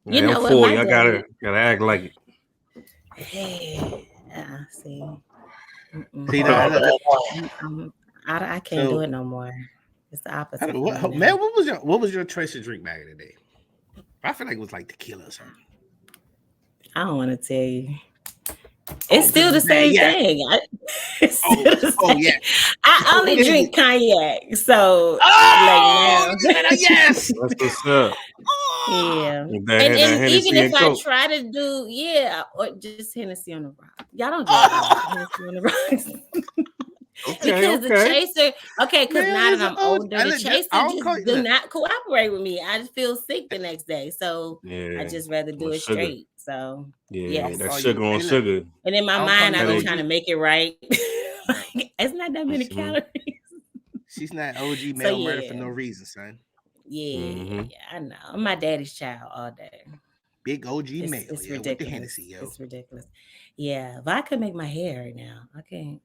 You I'm know what, 40. my I daddy. gotta act like it. Hey, see, See mm-mm. that? I'm, I can't do So, it no more. It's the I don't opposite know, for me what, now. man, what was your choice to drink back in the day? I feel like it was like tequila or something. I don't want to tell you. It's Oh, because still it's the bad. same Yeah. thing. It's Oh, still the oh yeah. same. I Oh, only drink cognac, so like oh, now. yes. That's what's up. Oh, Yeah. That And even Hennessy if and I Coke. try to do, yeah, or just Hennessy on the rock. Y'all don't drink oh. Hennessy on the rocks. Okay, Because the okay. chaser, okay, because Man, now that he's an I'm old. older, the I chaser don't just call you. do Look, not cooperate with me. I just feel sick the next day. So I Yeah. just rather do Well, it sugar. straight. So I Yeah, don't that's call yes. you. sugar on Hey, look, sugar. And in my I don't call mind, you I That be ain't. trying to OG. make it right. Like, it's not that many Mm-hmm. calories. She's not OG So male murder for yeah. no reason, son. Yeah, Mm-hmm. yeah, I know. I'm my daddy's child all day. Big OG It's male, it's yeah, with the Hennessy, ridiculous. yo. It's ridiculous. Yeah, if I could make my hair right now, I can't.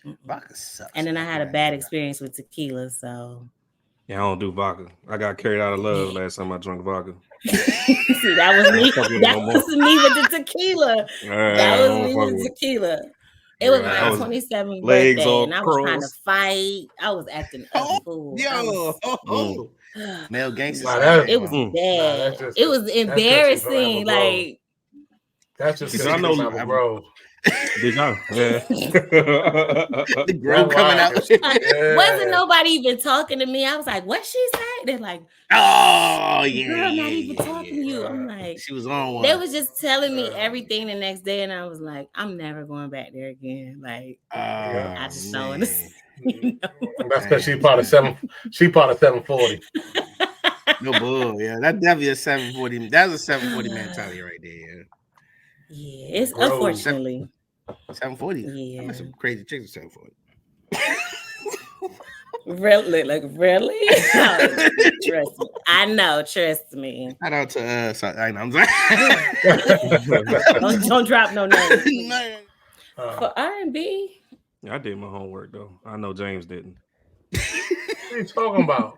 Mm-mm. Vodka sucks, And then man. I I'm had a not even bad gonna lie. experience with tequila, so Yeah, I don't do vodka. I got carried out of love last time I drank vodka. see, that was I don't me. fuck with it That no more. was me with the tequila. That I was don't me fuck with with it. tequila. It was Yeah, I my was Uh, 27th legs birthday, all and I was trying to crossed. fight. I was acting a oh, fool. I yo, was. Mm. male gangster Nah, side, that It man. was Mm. bad. that's just It was that's because you forever embarrassing. grown. Like That's just See, because I you Because know. you forever forever grown. Did y'all? Yeah. the grow That's coming why. out. wasn't Yeah. nobody even talking to me. I was like, "What she say?" They're like, "Shh, Oh the yeah, girl not yeah, even yeah, talking to yeah. you." I'm Uh, like, She was on they one. was just telling me uh, everything the next day, and I was like, "I'm never going back there again." Like, yeah. I Oh just don't want to man, see no That's because damn. she part of 740. No bull, yeah. That's definitely a 740. That's a 740 mentality right there. Yeah. Yeah, it's Grows. Seven, unfortunately, 740. I met yeah. some crazy chicks with 740. Really, like really? No, trust me. I know. Trust me. Shout out to sorry, I know I'm sorry. Don't drop no names, please. No. For R&B, I did my homework though. I know James didn't. What are you talking about?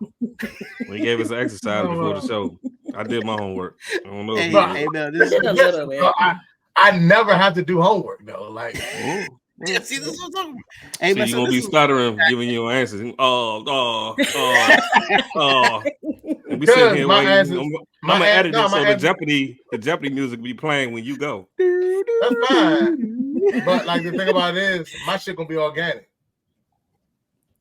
When he gave us an exercise before the No, show, I did my homework. I don't know if he Hey, no. did. hey, no, I this did a Listen, little bro, bit. I never have to do homework though. Like, Oh, yeah, well, see this is what I'm talking about. Hey see, man, you're so gonna this be is stuttering, giving you answers. Oh. And we sitting because here my waiting. answers, I'm gonna edit no, it my so answers. The Jeopardy music be playing when you go. That's fine. But like the thing about it is, my shit gonna be organic.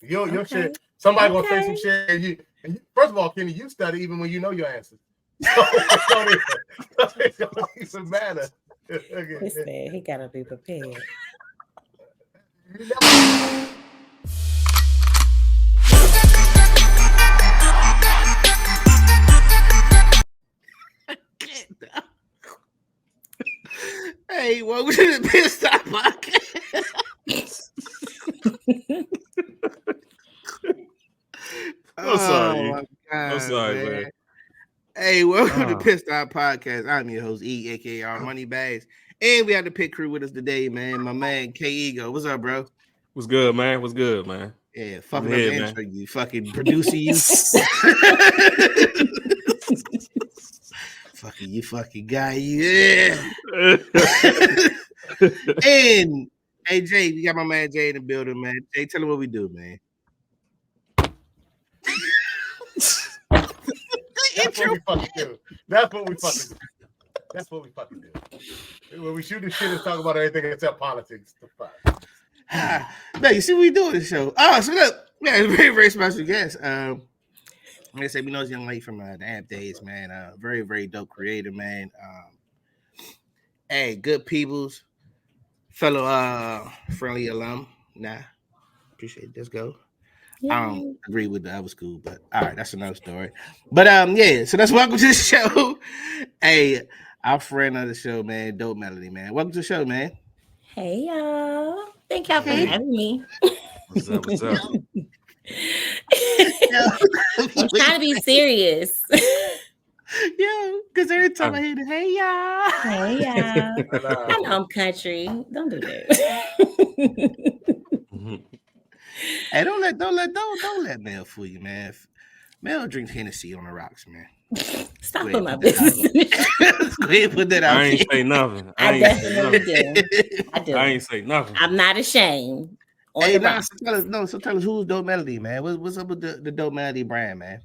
Your Okay. shit, somebody gonna say Okay. some shit, and first of all, Kenny, you study even when you know your answers. So it don't even matter. He said he gotta be prepared. hey, welcome to the Pit Stop Podcast. I'm sorry, Oh my god, I'm sorry, man. Hey, welcome to Ah, Pit Stop Podcast. I'm your host, E, aka our Money Bags. And we have the pit crew with us today, man. My man K Ego. What's up, bro? what's good, man? What's good, man? Yeah, I'm fucking up the here, man. intro, you fucking producer, you. fucking you fucking guy, yeah. And hey Jay, we got my man Jay in the building, man. Jay, tell him what we do, man. That's what we fucking do. That's what we fucking do. That's what we fucking do. When we shoot the shit and talk about anything except politics. The fuck. No, you see what we do in the show. Oh, so look, yeah, it's a very, very special guest. Like I said, we know this young lady from the Amp Days, man. Very, very dope creator, man. Hey, good peoples, fellow friendly alum. Nah, appreciate it. Let's go. I don't Yay. agree with the other school, but all right, that's another story. But yeah, so let's welcome to the show. Hey, our friend of the show, man, Dopemelody, man. Welcome to the show, man. Hey y'all. Thank y'all for Hey. having me. What's up? What's up? I'm trying to be serious. Yeah, because every time I hear the hey y'all. Hey y'all. And, I know I'm country. Don't do that. Mhm. Hey, don't let Mel fool you, man. Mel drinks Hennessy on the rocks, man. Stop Go putting my ahead, put that out business in it. Let's go ahead and put that out I ain't there. say nothing. I definitely do. I do. I ain't say nothing. I'm not ashamed. On Hey, the nah, rock. so tell us who's Dopemelody, man. What's up with the Dopemelody brand, man?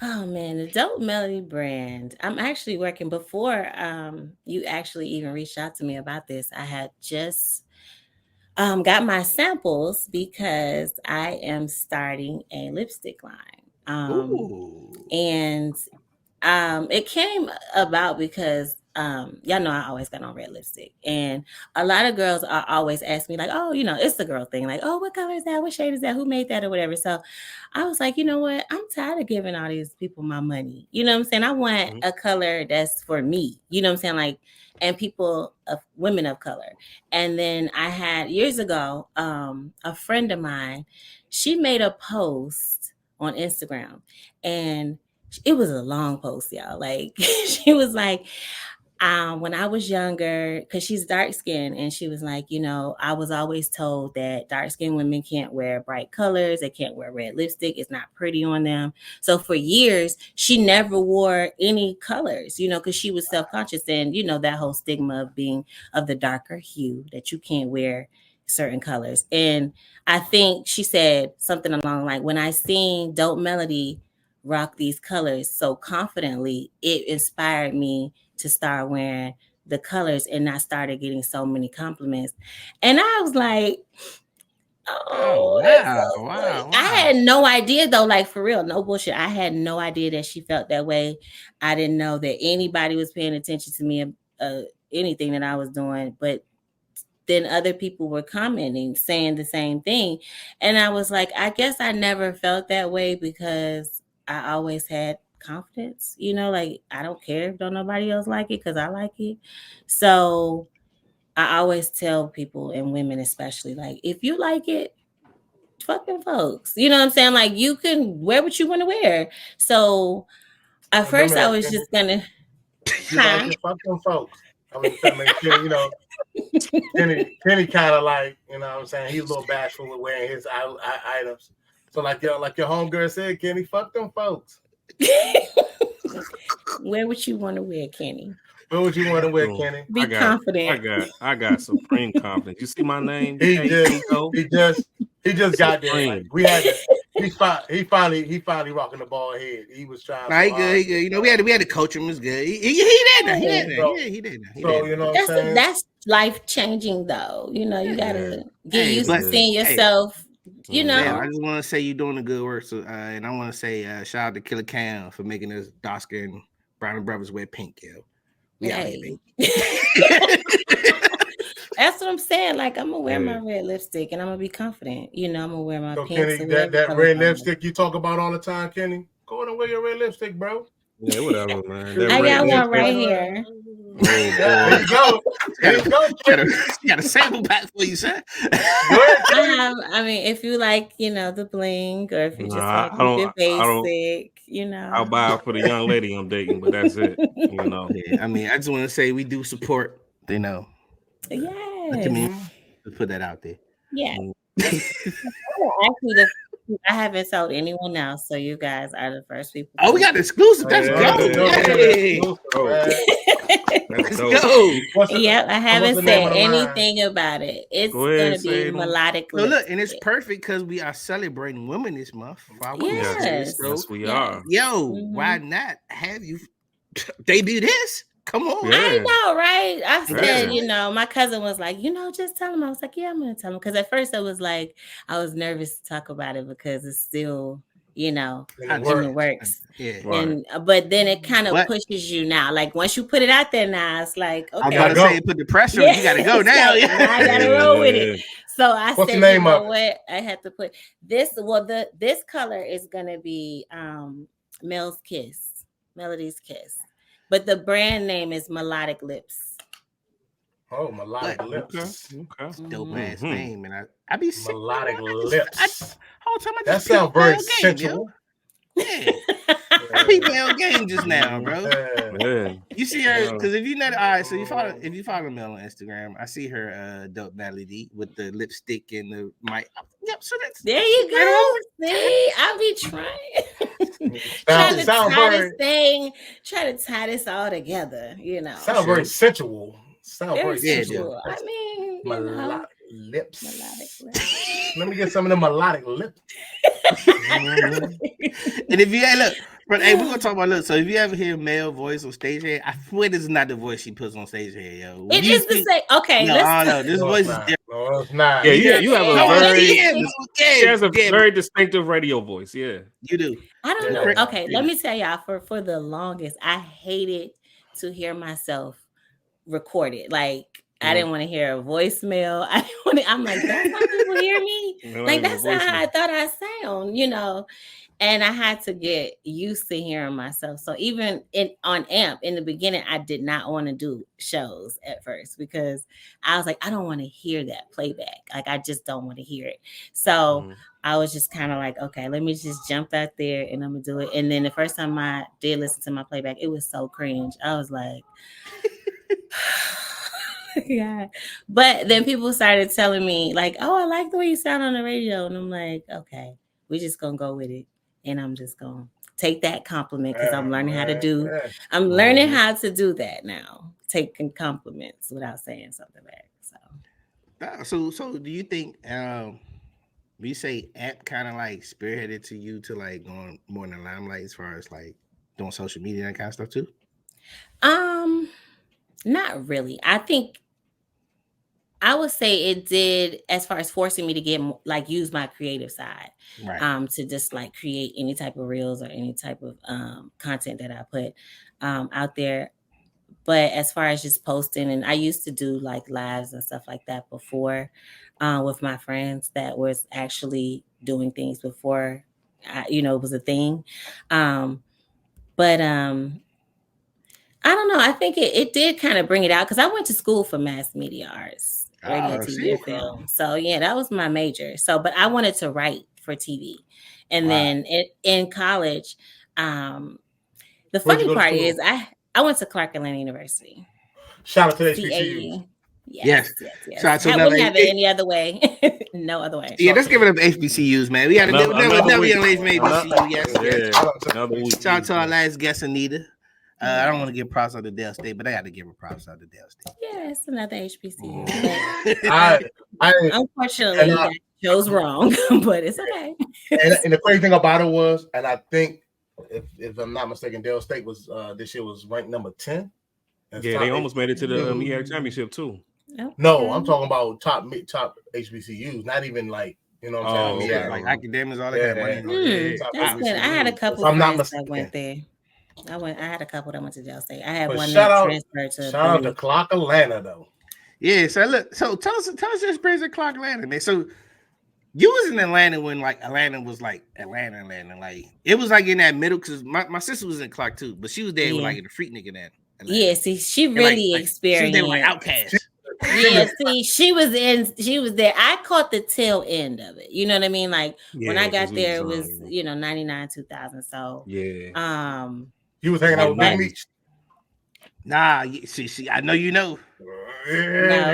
Oh man, the Dopemelody brand. I'm actually working before you actually even reached out to me about this. I had just got my samples because I am starting a lipstick line. Ooh. And it came about because y'all know I always got on red lipstick, and a lot of girls are always asking me like, oh, it's the girl thing, like, oh, what color is that, what shade is that, who made that, or whatever. So I was like, you know what, I'm tired of giving all these people my money. You know what I'm saying? I want a color that's for me. You know what I'm saying? Like, and people of women of color. And then I had years ago a friend of mine, she made a post on Instagram, and it was a long post, y'all. Like, she was like, when I was younger, because she's dark skinned, and she was like, I was always told that dark skinned women can't wear bright colors, they can't wear red lipstick, it's not pretty on them. So for years, she never wore any colors, because she was self-conscious, and that whole stigma of being of the darker hue, that you can't wear certain colors. And I think she said something along like, when I seen Dopemelody rock these colors so confidently, it inspired me to start wearing the colors, and I started getting so many compliments. And I was like, oh, wow. I had no idea though, like, for real, no bullshit. I had no idea that she felt that way. I didn't know that anybody was paying attention to me, anything that I was doing, but then other people were commenting, saying the same thing. And I was like, I guess I never felt that way because I always had confidence, like, I don't care if don't nobody else like it because I like it. So I always tell people, and women especially, like, if you like it, fucking folks, you know what I'm saying? Like, you can wear what you want to wear. So at first I was just gonna like it, fuck them folks. I was trying to make sure, Kenny kind of like, what I'm saying, he's a little bashful with wearing his items. So like your homegirl said, Kenny, fuck them folks. Wear what you want to wear, Kenny. Wear what you want to wear, Kenny. Be confident. I got supreme confidence. You see my name? He just got there. Like, we had to. He finally rocking the ball head. He was trying. Nah, he good. We had to coach him. Was good. He did. So you know, what I'm saying? That's life changing though. You gotta get used to seeing yourself. Man, I just want to say you're doing a good work. So, and I want to say shout out to Killer Cam for making us Dosker and Brown and Brothers wear pink. Yo, we out here, baby. That's what I'm saying. Like, I'm gonna wear my red lipstick and I'm gonna be confident. I'm gonna wear my pink. Kenny, that red lipstick you talk about all the time, Kenny. Go on and wear your red lipstick, bro. Yeah, whatever, man. I got one right here. There you go. You got a sample pack for you, sir. I mean, if you like, the bling, or if you just like keep it basic, I'll buy it for the young lady I'm dating, but that's it. Yeah, I mean, I just want to say we do support, Yes. To put that out there. Yeah. Actually, I haven't told anyone else, so you guys are the first people. Oh, we got exclusive. Let's go. Let's go. Yep, I haven't said anything about it. It's gonna be melodic. So look, and it's perfect because we are celebrating women this month. Yes, we are. Yo, why not have you debut this? Come on. Yeah. I know, right? I said, my cousin was like, just tell him. I was like, yeah, I'm going to tell him. Because at first I was like, I was nervous to talk about it because it's still, in the works. Yeah. But then it kind of pushes you now. Like, once you put it out there now, it's like, okay. I'm about to say, put the pressure on. You got to go now. I got to roll with it. So I said, you know what? I had to put this. Well, this color is going to be Melody's Kiss. But the brand name is Melodic Lips. Oh, Melodic Lips. Okay. Dope ass name. And I be sick. Melodic Lips. That sounds very sensual. Yeah. People on game just now, bro. Yeah. You see her because if you know, all right. So if you follow Mel on Instagram, I see her Dopemelody with the lipstick and the mic. Yep. So that's there you go. See, I be trying. trying to Sound tie very, this all together, you know. sound very sensual. Sound Very very Yeah, sensual. sensual. I mean, you know, Melodic lips. melodic lips. Let me get some of them melodic lips. And if you hey, look, but hey, we're gonna talk about look. So if you ever hear male voice on stage here, I swear this is not the voice she puts on stage here, yo. It is the same. Okay, No, I don't know. This No, voice it's is not. different. No, it's not. Yeah, Yeah, you have a no, very she has a very distinctive radio voice. Yeah. You do. I don't Yeah. know. Okay, let me tell y'all. For the longest, I hated to hear myself recorded. Like I didn't want to hear a voicemail. I didn't want to, I'm like, that's how people hear me. Like that's not how I thought I sound, you know. And I had to get used to hearing myself. So even on AMP in the beginning, I did not want to do shows at first because I was like, I don't want to hear that playback. Like I just don't want to hear it. So I was just kind of like, okay, let me just jump out there and I'm gonna do it. And then the first time I did listen to my playback, it was so cringe. I was like, yeah. But then people started telling me like, oh, I like the way you sound on the radio. And I'm like, okay, we're just gonna go with it. And I'm just gonna take that compliment because I'm learning how to do. I'm learning how to do that now. Taking compliments without saying something back. So do you think we say app kind of like spearheaded to you to like going more in the limelight as far as like doing social media and that kind of stuff too? Not really. I think I would say it did as far as forcing me to get like use my creative side, right? To just like create any type of reels or any type of content that I put out there. But as far as just posting, and I used to do like lives and stuff like that before with my friends that was actually doing things before, it was a thing. But I don't know. I think it did kind of bring it out because I went to school for mass media arts, radio, TV, and film. So yeah, that was my major. So, but I wanted to write for TV, and then in college, the funny part is I went to Clark Atlanta University. Shout out to HBCU. Yes. Shout out to I wouldn't have it any other way. No other way. Yeah, let's give it up to HBCUs, man. We got to never young ladies from HBCU. Yes. Shout out to our last guest, Anita. I don't want to give props out to Dale State, but I got to give her props out to Dale State. Yeah, it's another HBCU. Unfortunately, that show's wrong, but it's okay. And the crazy thing about it was, and I think, if I'm not mistaken, Dale State was this year was ranked number 10. Yeah, they almost made it to the MEAC championship too. No, I'm talking about top HBCUs, not even like you know what I'm saying. Yeah, like academics, all that kind of money. That's good. I had a couple of friends that went there. I had a couple that went to Dale State. I had one that transferred to. Shout out to Clark Atlanta though. Yeah, so look, tell us your experience at Clark Atlanta, man. So you was in Atlanta when like Atlanta was like Atlanta, like it was like in that middle because my sister was in Clark too, but she was there with like the freak nigga that. Yeah, see, she really experienced. She was there like Outcast. Yeah, see, she was there. I caught the tail end of it. You know what I mean? Like when I got there, it was 99, 2000. So yeah. You was hanging out with Big Meech? Nah, see, I know you know. No.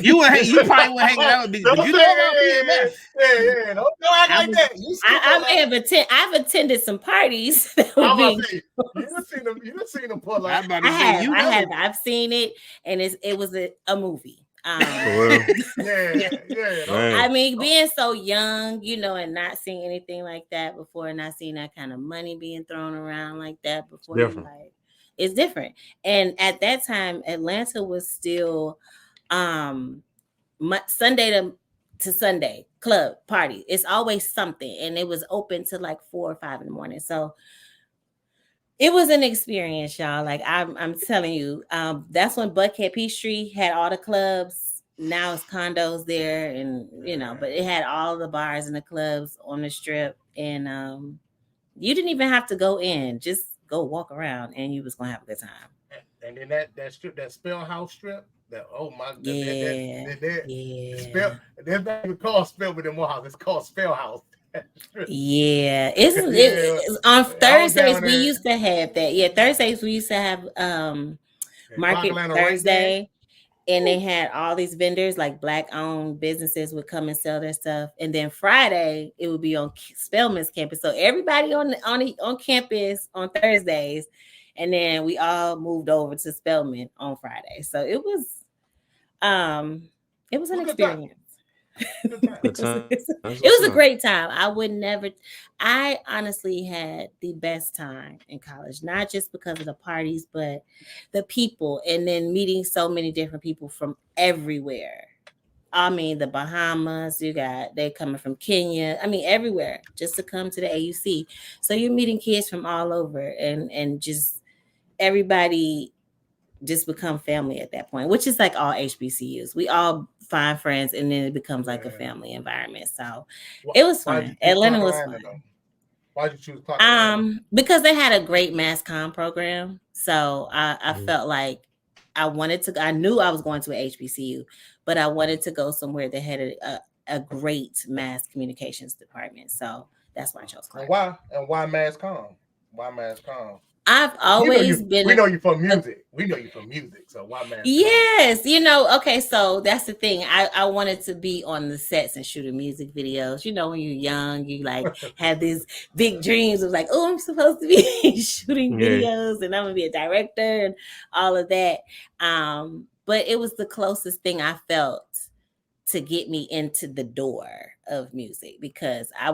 You probably were hanging out with Big Meech. You know about BMF. Yeah. Don't act like that. I've attended some parties. You done seen them pull up. I've seen it, and it was a movie. Yeah. I mean, being so young, and not seeing anything like that before, not seeing that kind of money being thrown around like that before, it's different. And at that time, Atlanta was still Sunday to Sunday club party. It's always something, and it was open to like 4 or 5 in the morning. So it was an experience, y'all. Like I'm telling you, that's when Buckhead Peachtree had all the clubs. Now it's condos there, and but it had all the bars and the clubs on the strip, and you didn't even have to go in; just go walk around, and you was gonna have a good time. And then that strip, that Spell House strip, that there's not even called Spell with them House. It's called Spell House. Yeah, it's on Thursdays we used to have that. Yeah, Thursdays we used to have Market Thursday, and they had all these vendors, like Black-owned businesses would come and sell their stuff. And then Friday, it would be on Spelman's campus. So everybody on campus on Thursdays, and then we all moved over to Spelman on Friday. So it was an experience. It was a great time. I honestly had the best time in college, not just because of the parties, but the people, and then meeting so many different people from everywhere. I mean, the Bahamas, they coming from Kenya. I mean, everywhere just to come to the AUC. So you're meeting kids from all over, and just everybody just become family at that point, which is like all HBCUs. We all find friends, and then it becomes like a family environment. So it was fun. Atlanta was fun. Why'd you choose Clark? Because they had a great mass comm program. So I felt like I knew I was going to an HBCU, but I wanted to go somewhere that had a great mass communications department. So that's why I chose Clark. And why mass comm? Why mass comm? I've always been. We know you from music. So why mass? Yes, okay, so that's the thing. I wanted to be on the sets and shooting music videos. When you're young, you like have these big dreams of like, oh, I'm supposed to be shooting videos and I'm gonna be a director and all of that. But it was the closest thing I felt to get me into the door of music, because I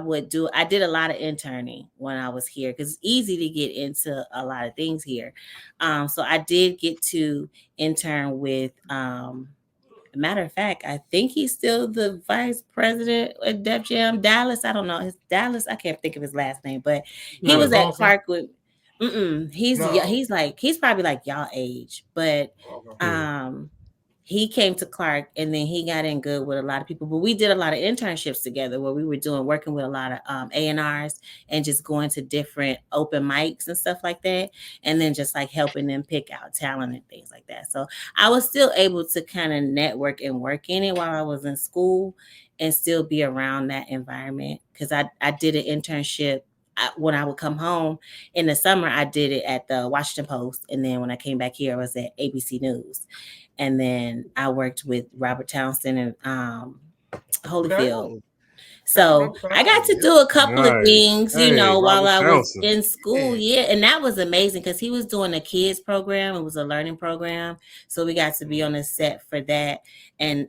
did a lot of interning when I was here, because it's easy to get into a lot of things here. So I did get to intern with, matter of fact, I think he's still the vice president at Def Jam, Dallas. I don't know. Dallas. I can't think of his last name, but he was at Clark with, he's probably like y'all age, but, he came to Clark, and then he got in good with a lot of people. But we did a lot of internships together where we were working with a lot of A&Rs and just going to different open mics and stuff like that. And then just like helping them pick out talent and things like that. So I was still able to kind of network and work in it while I was in school and still be around that environment. Because I did an internship when I would come home in the summer. I did it at the Washington Post. And then when I came back here, I was at ABC News. And then I worked with Robert Townsend and Holyfield. So I got to do a couple of things, while I was in school. Yeah. And that was amazing because he was doing a kids program. It was a learning program. So we got to be on a set for that. And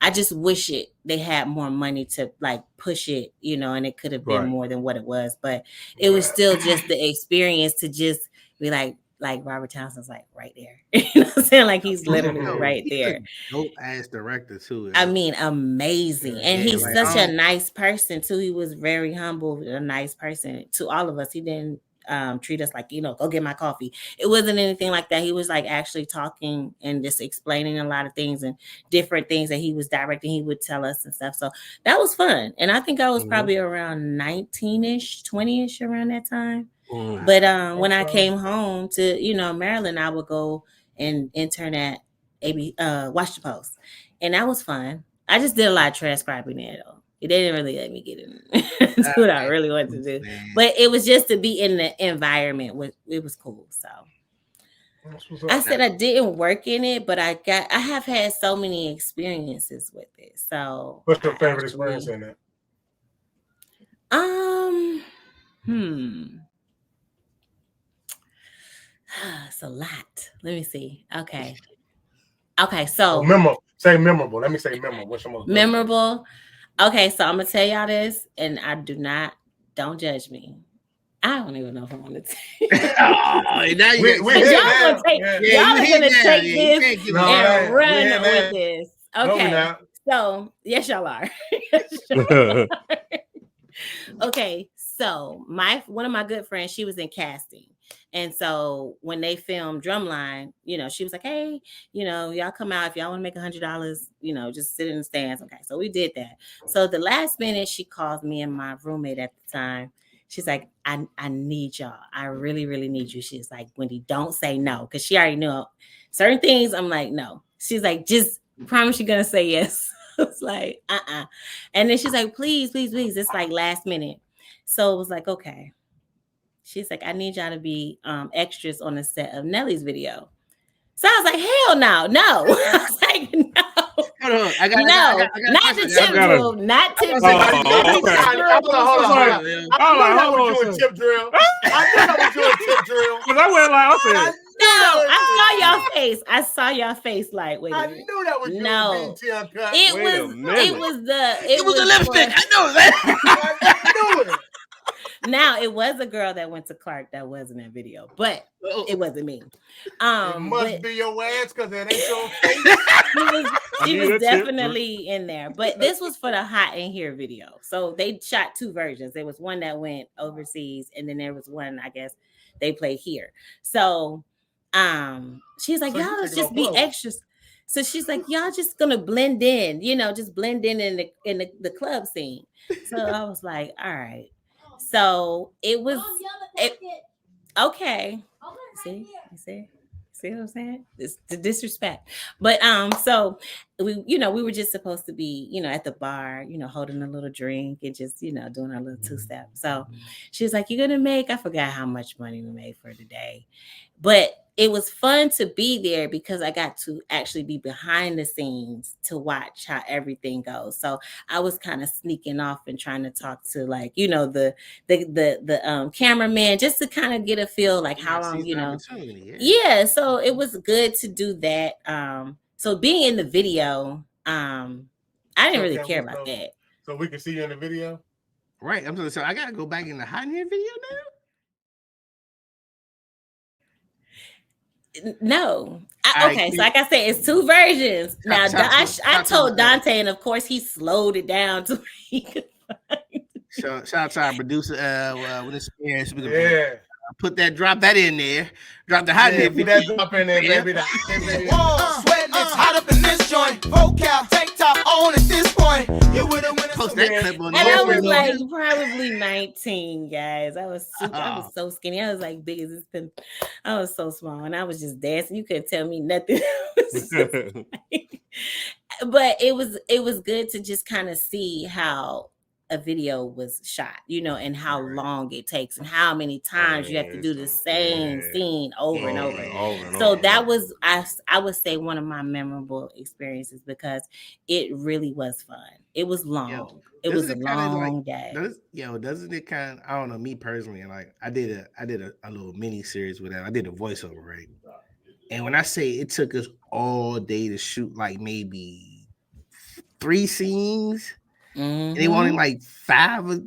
I just wish they had more money to like push it, and it could have been more than what it was. But it was still just the experience to just be like Robert Townsend's like right there. You know what I'm saying? Like he's literally right there. Dope ass director too. I mean, amazing. And he's such a nice person too. He was very humble, a nice person to all of us. He didn't treat us like, go get my coffee. It wasn't anything like that. He was like actually talking and just explaining a lot of things and different things that he was directing. He would tell us and stuff. So that was fun. And I think I was probably around 19-ish, 20-ish around that time. But when I came home to, Maryland, I would go and intern at Washington Post. And that was fun. I just did a lot of transcribing there, though. They didn't really let me get into what I really wanted to do. But it was just to be in the environment. It was cool. So I said I didn't work in it, but I have had so many experiences with it. So what's your favorite experience in it? It's a lot. Let me see. Okay. So memorable. Say memorable. Let me say memorable. What's your most memorable? Okay, so I'm gonna tell y'all this, and don't judge me. I don't even know if I want to take. Y'all are gonna take this and run with this. Okay. No, so yes, y'all are. Okay, so one of my good friends, she was in casting. And so when they filmed Drumline, she was like, hey, y'all come out if y'all want to make $100, just sit in the stands. Okay. So we did that. So the last minute she calls me and my roommate at the time. She's like, I need y'all. I really, really need you. She's like, Wendy, don't say no. Cause she already knew certain things. I'm like, no. She's like, just promise you're going to say yes. I was like, And then she's like, please, please, please. It's like last minute. So it was like, okay. She's like, I need y'all to be extras on the set of Nelly's video. So I was like, hell no. I was like, no. Hold on. I got not the tip drill. Not tip drill. Okay. I was doing tip drill. I was doing tip drill. Because I went like, I said, no, I saw y'all face. I saw y'all face like, wait a minute. I knew that was no. It was the lipstick. I know that. I knew it. Now it was a girl that went to Clark that was in that video, but it wasn't me. It must be your ass because it ain't your face. She was definitely in there, but this was for the Hot in Here video. So they shot two versions. There was one that went overseas, and then there was one, I guess, they played here. So she's like, y'all just be extras. So she's like, y'all just gonna blend in, just blend in the club scene. So I was like, all right. So it was okay. See what I'm saying? It's the disrespect. But so we were just supposed to be, at the bar, holding a little drink and just, doing our little two-step. So she was like, you're gonna make, I forgot how much money we made for today. But it was fun to be there because I got to actually be behind the scenes to watch how everything goes. So I was kind of sneaking off and trying to talk to the cameraman just to kind of get a feel like how long, Yeah. So it was good to do that. So being in the video, I didn't really care about that. So we can see you in the video? Right. So I gotta go back in the Hot in Here video now? No. Okay, so like I said, it's two versions. Now, I told Dante, and of course, he slowed it down to he could find. So shout out to our producer with experience. Drop that in there. Drop the Hot in Here video. Put that drop in there, baby. Sweating, it's hot up in this joint. Vocal, tank top on at this point. You would have post that clip on. And I was like probably 19, guys. I was so skinny. I was like big as this pin. I was so small, and I was just dancing. You couldn't tell me nothing. But it was good to just kind of see how a video was shot, and how long it takes and how many times you have to do the same scene over and over. So that was, I would say, one of my memorable experiences because it really was fun. It was long. It was a long day. Doesn't it kind of, I don't know, me personally, like I did a little mini series with that. I did a voiceover, right? And when I say it took us all day to shoot like maybe 3 scenes, and they wanted like 5,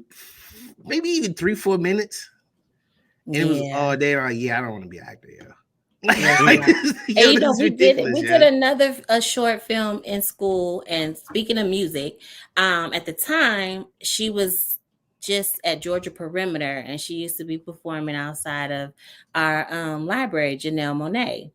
maybe even 3-4 minutes. And it was all day. Like, I don't want to be an actor. We did another short film in school. And speaking of music, at the time she was just at Georgia Perimeter, and she used to be performing outside of our library, Janelle Monáe.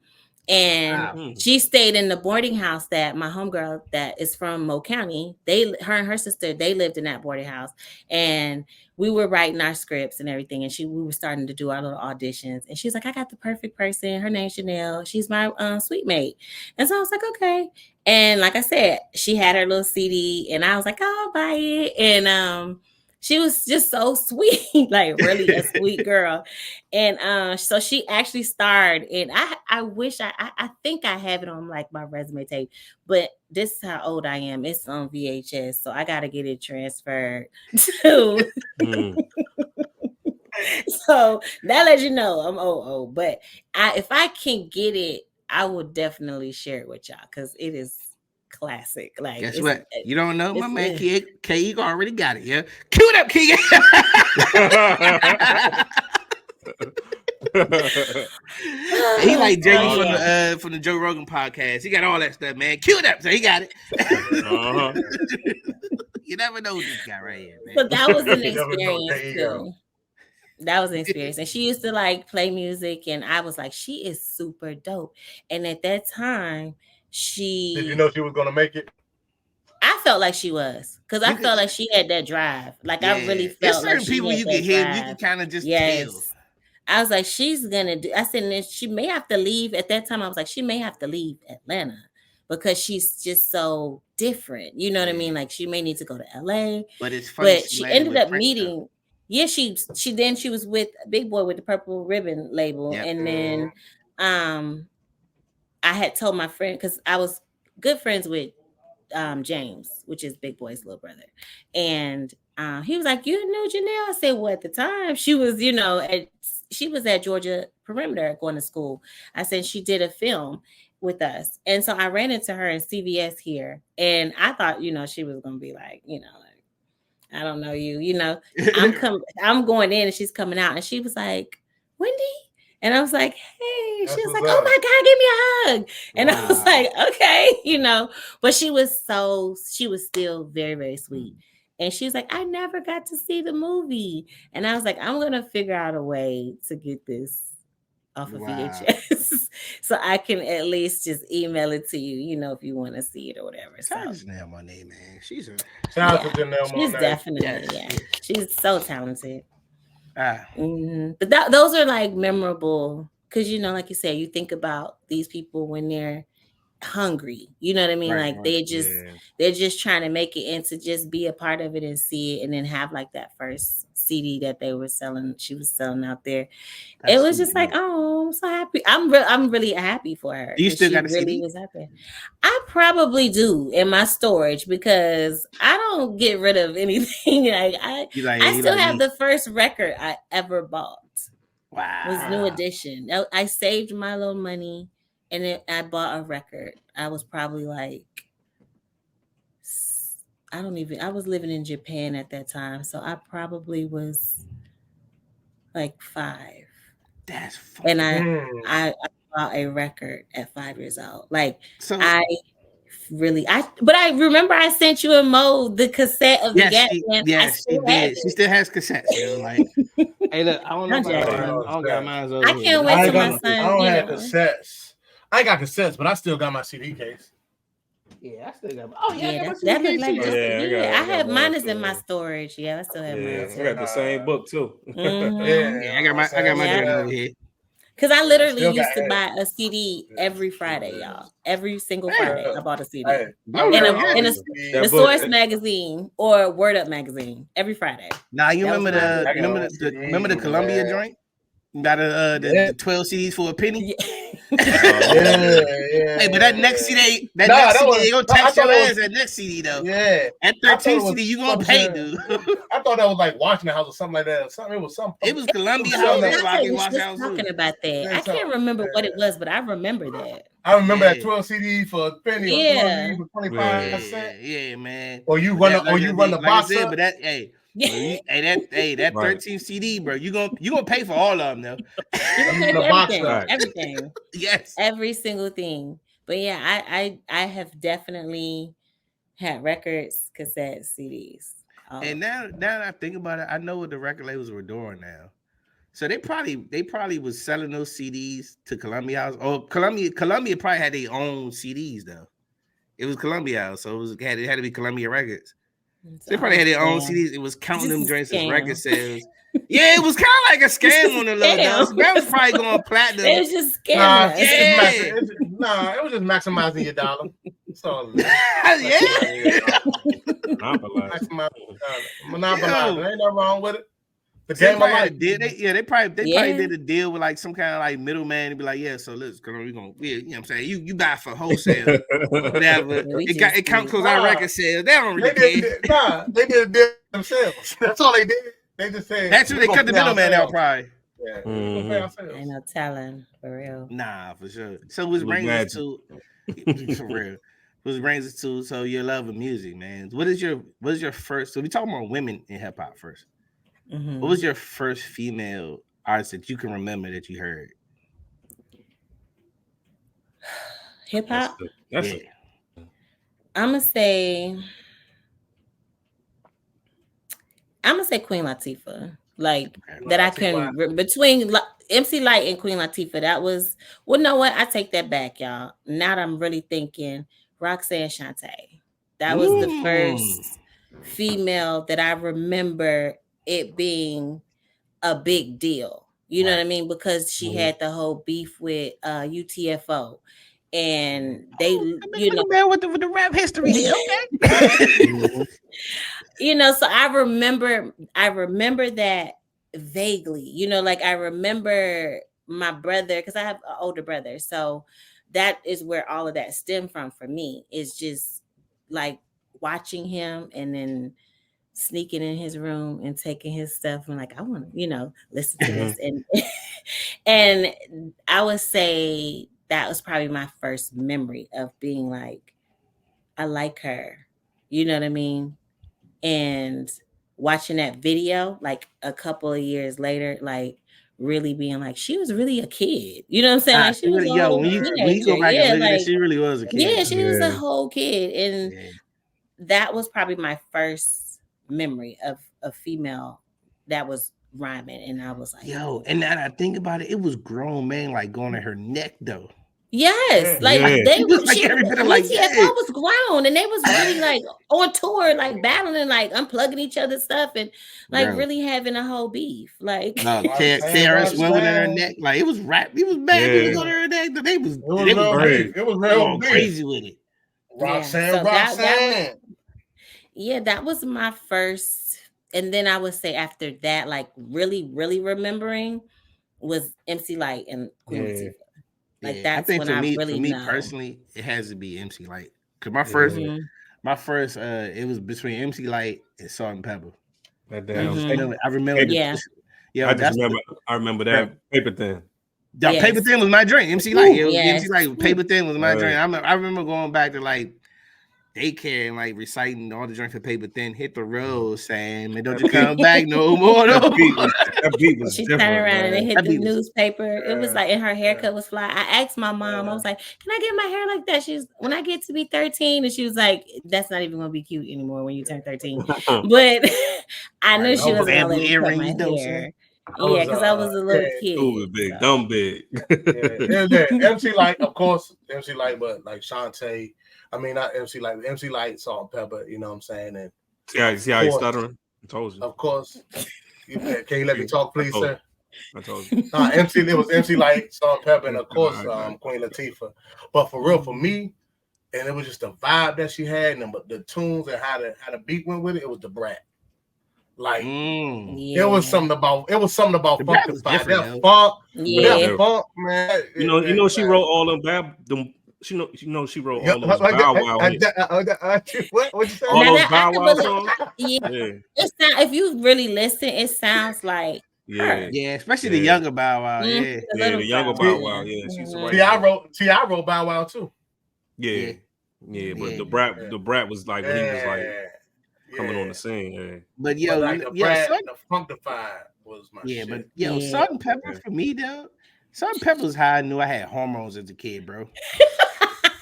And she stayed in the boarding house that my homegirl that is from Mo County, her and her sister, they lived in that boarding house. And we were writing our scripts and everything. And we were starting to do our little auditions. And she's like, I got the perfect person. Her name's Janelle. She's my sweet mate. And so I was like, okay. And like I said, she had her little CD, and I was like, oh, I'll buy it. And she was just so sweet, like really a sweet girl. And so she actually starred, and I wish I think I have it on like my resume tape, but this is how old I am. It's on VHS, so I got to get it transferred to. So that lets you know I'm old. But if I can get it, I will definitely share it with y'all because it is classic. Like, guess what? You don't know my man K already got it. Yeah, cue it up, Keegan. He like Jamie from the Joe Rogan podcast. He got all that stuff, man. Cue it up, so he got it. You never know this guy right here, man. But that was an experience too. That was an experience. And she used to like play music, and I was like, she is super dope. And at that time, did you know she was gonna make it? I felt like she was, because I felt like she had that drive. Like I really felt like certain people you can hear, you can kind of just tell. I was like, she's gonna do. I said, she may have to leave. At that time, I was like, she may have to leave Atlanta because she's just so different. You know what I mean? Like she may need to go to LA. But it's funny. But she ended up meeting. Yeah, she was with Big Boy with the Purple Ribbon label, and then I had told my friend, because I was good friends with James, which is Big Boy's little brother, and he was like, "You knew Janelle?" I said, "Well, at the time she was, she was at Georgia Perimeter going to school." I said she did a film with us, and so I ran into her in CVS here, and I thought, she was gonna be like, I don't know you, I'm going in and she's coming out, and she was like, "Wendy." And I was like, "Hey," That's she was like, what's "Oh up. my God, give me a hug." And I was Wow. like, okay, but she was still very, very sweet. And she was like, "I never got to see the movie." And I was like, "I'm going to figure out a way to get this off of Wow. VHS so I can at least just email it to you, if you want to see it or whatever." So Shout out to Janelle Monáe, man. She's a Shout out yeah, to Janelle she's Monáe. definitely, yes. she's so talented. Ah, But those are like memorable because, like you said, you think about these people when they're hungry, you know what I mean? Right, Like right. they're just trying to make it and to just be a part of it and see it, and then have like that first CD that she was selling out there. That's It was sweet, just like, man. oh, I'm so happy. I'm really happy for her. Do you 'cause still she got a really CD? was happy. I probably do in my storage because I don't get rid of anything. Like I You still like have me? the first record I ever bought. Was New Wow. Edition. I saved my little money and I bought a record. I was probably like, I was living in Japan at that time. So I probably was like 5. That's And funny. I bought a record at 5 years old. Like So but I remember I sent you a mode, the cassette of the yes, Gap Band. I she still have did. She it. still has cassettes, yo. Like, hey, look, I don't know Don't if I judge got I me. mine. I don't got mine over I here. can't But wait I till my still I son, don't have cassettes. I ain't got cassettes, but I still got my CD case. Yeah, I still got. Oh yeah, I Yeah, got my that CD looked case like too. just Yeah, I I got have mine mine is in my too. storage. Yeah, I still have mine Yeah, I too. got the same book too. Mm-hmm. Yeah, I got my Yeah. journal over here. Because I Yeah, literally still got used to it. buy a CD every Friday, y'all. Every single Friday, I bought a CD. Hey, No, In no, a, yeah. in a, That the book, Source magazine or Word Up magazine every Friday. Now you That was remember my remember the Columbia joint? You got the 12 CDs for a penny. Hey, but that next CD, they gonna tax your ass. That next CD though. Yeah. At 13 CD, you gonna pay, dude. I thought that was like Washington House or something like that. It was something. It was Columbia It House was and something Rocky was Wash just House talking too. about that. Yeah, I can't remember what it was, but I remember that. I remember Yeah. that 12 CD for a penny or 12 Yeah. CD for 25 cents. Yeah, man. Or you But run the like box I said, up. but that that Right. 13 CD, bro. You gonna pay for all of them though. You can pay The for box everything, up. everything, Yes. every single thing. But yeah, I have definitely had records, cassettes, CDs. And now that I think about it, I know what the record labels were doing now. So they probably was selling those CDs to Columbia House. Or Columbia probably had their own CDs though. It was Columbia House, so it had to be Columbia Records. So they probably had their own CDs. It was counting them joints as record sales. Yeah, it was kind of like a scam on the low though. So that was probably going platinum. It was just scamming us. It was just maximizing your dollar. So monopolizing. Ain't nothing wrong with it. The game of life. They probably did a deal with like some kind of like middleman and be like, yeah, so let's go. We're gonna, you know what I'm saying? You buy for wholesale, whatever. It counts because our record sales. They don't really care. They did a deal themselves. That's all they did. They just said that's what they cut the middleman out, probably. Yeah, ain't no telling for real. Nah, for sure. So which brings us to for real. Which brings us to your love of music, man. What is your first? So we talking about women in hip hop first. Mm-hmm. What was your first female artist that you can remember that you heard? Hip hop. I'm gonna say Queen Latifah. Like that I can between MC Lyte and Queen Latifah. That was know what? I take that back, y'all. Now that I'm really thinking, Roxanne Shante. That was the first female that I remember it being a big deal. You know what I mean? Because she had the whole beef with UTFO. And they, man with the rap history here, okay. So I remember that vaguely. Like I remember my brother, because I have an older brother, so that is where all of that stemmed from for me. Is just like watching him and then sneaking in his room and taking his stuff and like I want to, listen to this and I would say that was probably my first memory of being like, I like her, you know what I mean? And watching that video like a couple of years later, like really being like, she was really a kid, you know what I'm saying? Like she was a whole when you go teenager. back and Yeah, look at it, like she really was a kid. yeah, she was a Yeah. whole kid, and Yeah. that was probably my first memory of a female that was rhyming, and I was like, Yo, and now that I think about it, it was grown man like going at her neck though. yes, like Yeah. they It was were. like every bit of like, UTFO yeah. was grown, and they was really like on tour, like battling, like unplugging each other's stuff, and like Bro. really having a whole beef. Like No, Roxanne, KRS One in her Roxanne. neck, like it was rap. It was bad. Yeah. People go to her neck. They was It was they real was great. beef. It was going real beef. crazy with it. Roxanne, so Roxanne. that was my first, and then I would say after that, like really, really remembering was MC Light and Queen Yeah. Latifah. Like Yeah, that's I think when for I me, really for me know. personally, it has to be MC Light. Cause Mhm. my first, it was between MC Light and Salt and Pepper. That damn. Mhm. I remember. Yeah. I remember that paper thing. The Yes. Paper Thin was my drink. MC Light, it was Yes. MC Light. Paper Thin was my Right. drink. I remember going back to like daycare and like reciting all the drinks for Paper Thin. Hit the road, saying, "Man, don't you come back no more." No That beat was She different. turned around and man. it hit That the beat was- newspaper. It was Yeah. like, and her haircut was fly. I asked my mom, I was like, "Can I get my hair like that?" She's when I get to be 13, and she was like, "That's not even gonna be cute anymore when you turn 13." But I knew Right, she no wasn't gonna bamboo let me cut my earrings, though, hair. I Yeah, was, because I was a little yeah, kid. Ooh, big, so. dumb big. Yeah. MC Light, of course, MC Light, but like Shantae, I mean not MC Light, MC Light, Salt and Pepper, you know what I'm saying? And See how you stuttering? I told you. of course, can you let me talk, please, sir? I told you. It was MC Light, Salt and Pepper, and of course, Right. Queen Latifah. But for real, for me, and it was just the vibe that she had, and the tunes and how the beat went with it. It was the Brat. Like Yeah. it was something about The Brat was Funkified. different, That though. funk, Yeah. that funk, man. You know, she wrote all them she wrote all those like Bow Wow hits. what you say? All Now those that I Bow can Wow believe- songs. Yeah, Yeah, it sound, if you really listen, it sounds like yeah, her. Yeah, especially the Yeah. younger Bow Wow. Mhm, Yeah, the yeah. little The younger Bow Bow Wow, Wow. Yeah, she used to Mhm. write. T.I. wrote Bow Wow too. Yeah, but Yeah. the brat was like when he was like coming on yeah. the scene. Yeah, but But yo, like the Salt, Brad, the Funkified was my yeah, shit. but yo, Yeah. Salt and Pepper for me though. Salt and Pepper was how I knew I had hormones as a kid, bro.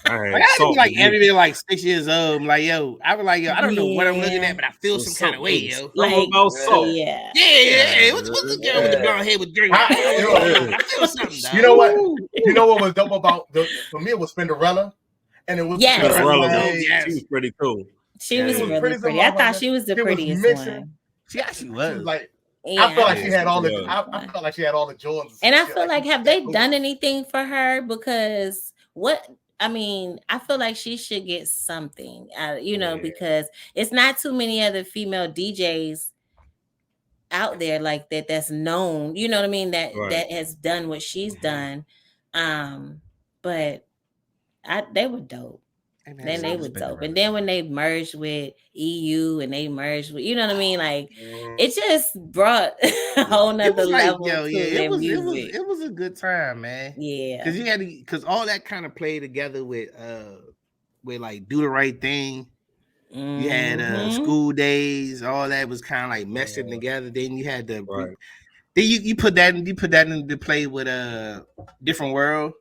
I had Like I salt was like with me. every day, like 6 years old. I'm like, yo, I was like, yo, I don't know what I'm looking Yeah. at, but I feel It some was kind of way, something- yo. Like, about salt. yeah. Yeah. What's the girl with the Yeah. blonde hair with green? I I feel something. Dog. You know what? You know what was dope about for me? It was Spinderella, and it was Yes. Cinderella, like, Yes. she was pretty cool. She Yeah. was She was really pretty pretty. as a I thought motherfucker. she was the She was prettiest missing. one. She actually she was. was like, Yeah, I felt like Yeah, she had all the. she was. I felt like she had all the Jordans. and I shit, feel like she have was they that done cool. anything for her? Because I feel like she should get something, Yeah. because it's not too many other female DJs out there like that that's known, you know what I mean, that Right. has done what she's done. But they were dope. Hey, man, Then they it's were been dope. around. And then when they merged with EU and they merged with, you know what I mean? Like Mhm. it just brought a whole It nother was like, level yo, to yeah, their it was music. a good time, man. Yeah. Because you had to, because all that kind of played together with like Do the Right Thing. You had Mhm. School Days, all that was kind of like meshing together. Then you had the Right. then you put that into play with Different World.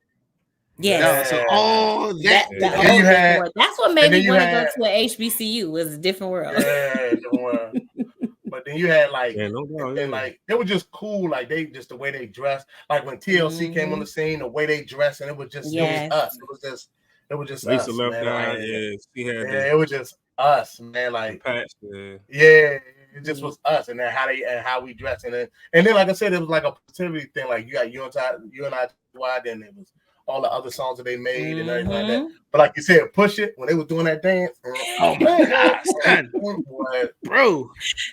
Yes. So all that, The Yeah. whole And you different had- world. That's what made and then me you want to had- go to a HBCU was a different world. Yeah, different world. But then you had like, Yeah, no doubt. and Yeah. like it was just cool. Like they just the way they dressed. Like when TLC came on the scene, the way they dressed, and it was just Yes. it was us. It was just Lisa us, left man. guy. Like, Yeah, she had yeah, it was just us, man. the Like patch. Yeah. yeah, it just was us, and then how we dressed, and then like I said, it was like a positivity thing. Like you got you and I, then it was all the other songs that they made and everything like that. But like you said, Push It, when they was doing that dance. Oh my God, son. Bro.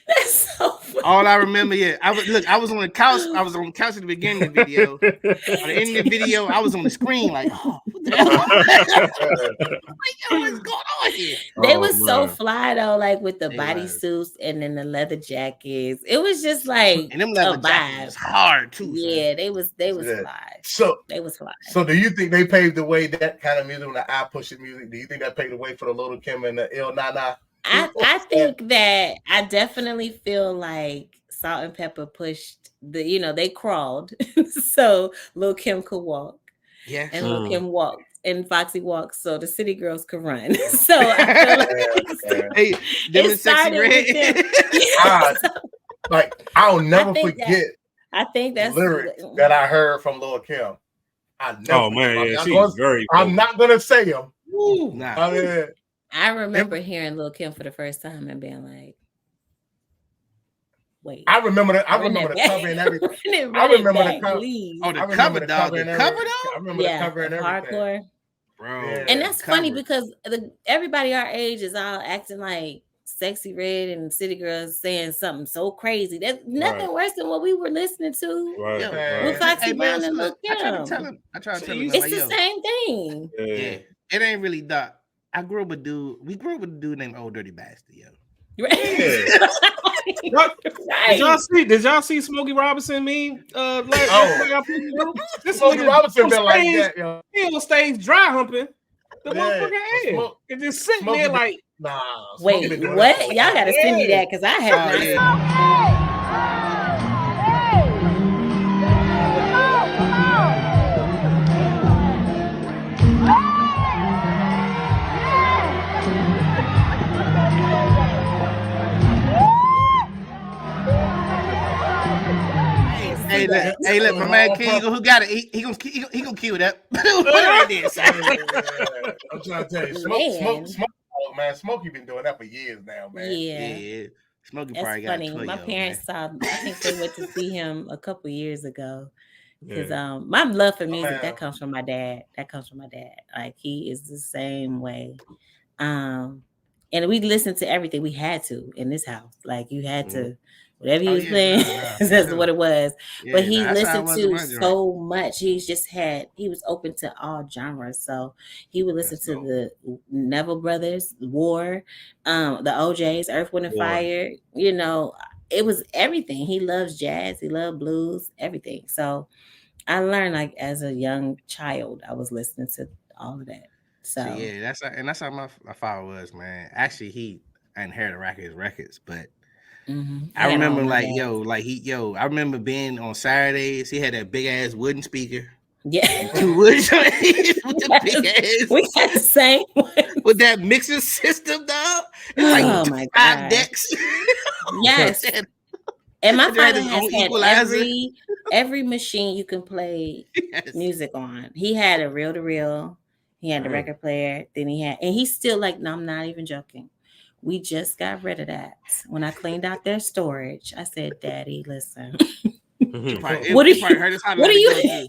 That's so funny. All I remember, I was on the couch. I was on the couch at the beginning of the video. At the end of the video, I was on the screen like, oh, what the hell? What's going on here? They was so fly though, like with the bodysuits and then the leather jackets. It was just like and them leather jackets was hard too. Yeah, they was fly. So they was fly. So do you think they paved the way, that kind of music, when the I Push It music? Do you think that paved the way for the Little Kim and the Il Na Na? I think that I definitely feel like Salt and Pepper pushed they crawled so Lil Kim could walk. Yeah. And Lil Kim walked and Foxy walked so the city girls could run. So I feel like it started with them. Like I'll never forget. I think that's lyrics that I heard from Lil Kim. She's very cool. I'm not gonna say them. Nah. I remember hearing Lil Kim for the first time and being like, wait. I remember the cover and everything. I remember the cover. Oh, the cover, dog. The cover, though? I remember the cover and everything. Hardcore. Bro. Yeah, and that's funny because everybody our age is all acting like Sexy Red and City Girls saying something so crazy. There's nothing worse than what we were listening to with Foxy Brown and Lil Kim. I try to tell him. It's the same thing. Yeah. It ain't really dark. We grew up with a dude named Old Dirty Bastard, yo. Right. Did y'all see Smokey Robinson meme? This Smokey Robinson been like that, yo. He on stage dry humping the motherfucking ass. And just sitting there like, nah. Wait, what? Y'all gotta send me that because I have not. Hey, look, my man King, who got it? He gonna cue it up. Put it right there, son. I'm trying to tell you, Smokey been doing that for years now, man. Yeah. Smokey probably got funny. My parents saw. I think they went to see him a couple years ago. Because my love for music that comes from my dad. Like he is the same way. And we listened to everything. We had to in this house. Like you had to. Whatever he was playing, that's what it was. Yeah, but he listened to so much. He was open to all genres. So he would listen to the Neville Brothers, War, the OJs, Earth, Wind, and Fire. It was everything. He loves jazz. He loved blues, everything. So I learned like as a young child, I was listening to all of that. So that's how my father was, man. Actually, I inherited his records, but I remember I remember being on Saturdays. He had that big ass wooden speaker. Yeah. 2 wooden with the big ass. We had the same one. With that mixing system, dog. Like my 5 God. decks. Yes. And my father has had every machine you can play music on. He had a reel-to-reel. He had the record player. Then he's still like, no, I'm not even joking. We just got rid of that. When I cleaned out their storage, I said, Daddy, listen. What do you?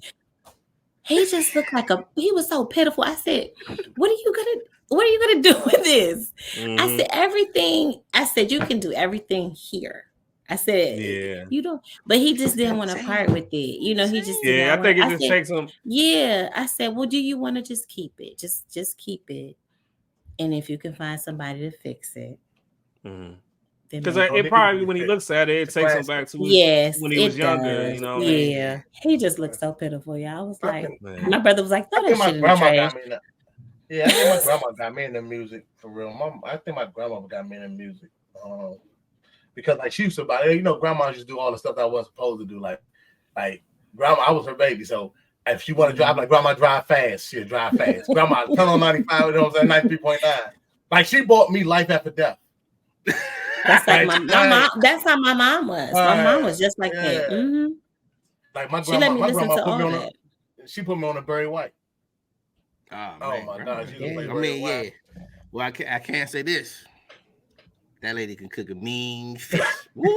He just looked like he was so pitiful. I said, what are you gonna do with this? I said, everything. I said, you can do everything here. I said, you don't, but he just didn't want to part with it. He just I think it just takes him. Yeah. I said, well, do you want to just keep it? Just keep it. And if you can find somebody to fix it, because it probably, when he looks at it, it takes him back to when he was younger. Yeah, he just looked so pitiful. Yeah, I was like, my brother was like, throw that shit in the trash. Yeah, I think my grandma got me into music for real. I think my grandma got me into music because like she used to buy. Grandma used to do all the stuff that I wasn't supposed to do. Like grandma, I was her baby, so. If she want to drive, like grandma drive fast, she'll drive fast. Grandma turn on 95, 93.9. Like she bought me Life After Death. That's like my mom. That's how my mom was. My mom was just like that. Mm-hmm. Like my grandma, she let me listen to all that. She put me on a Barry White. Oh my God, she was like White. Well, I can't say this. That lady can cook a mean fish. Boy,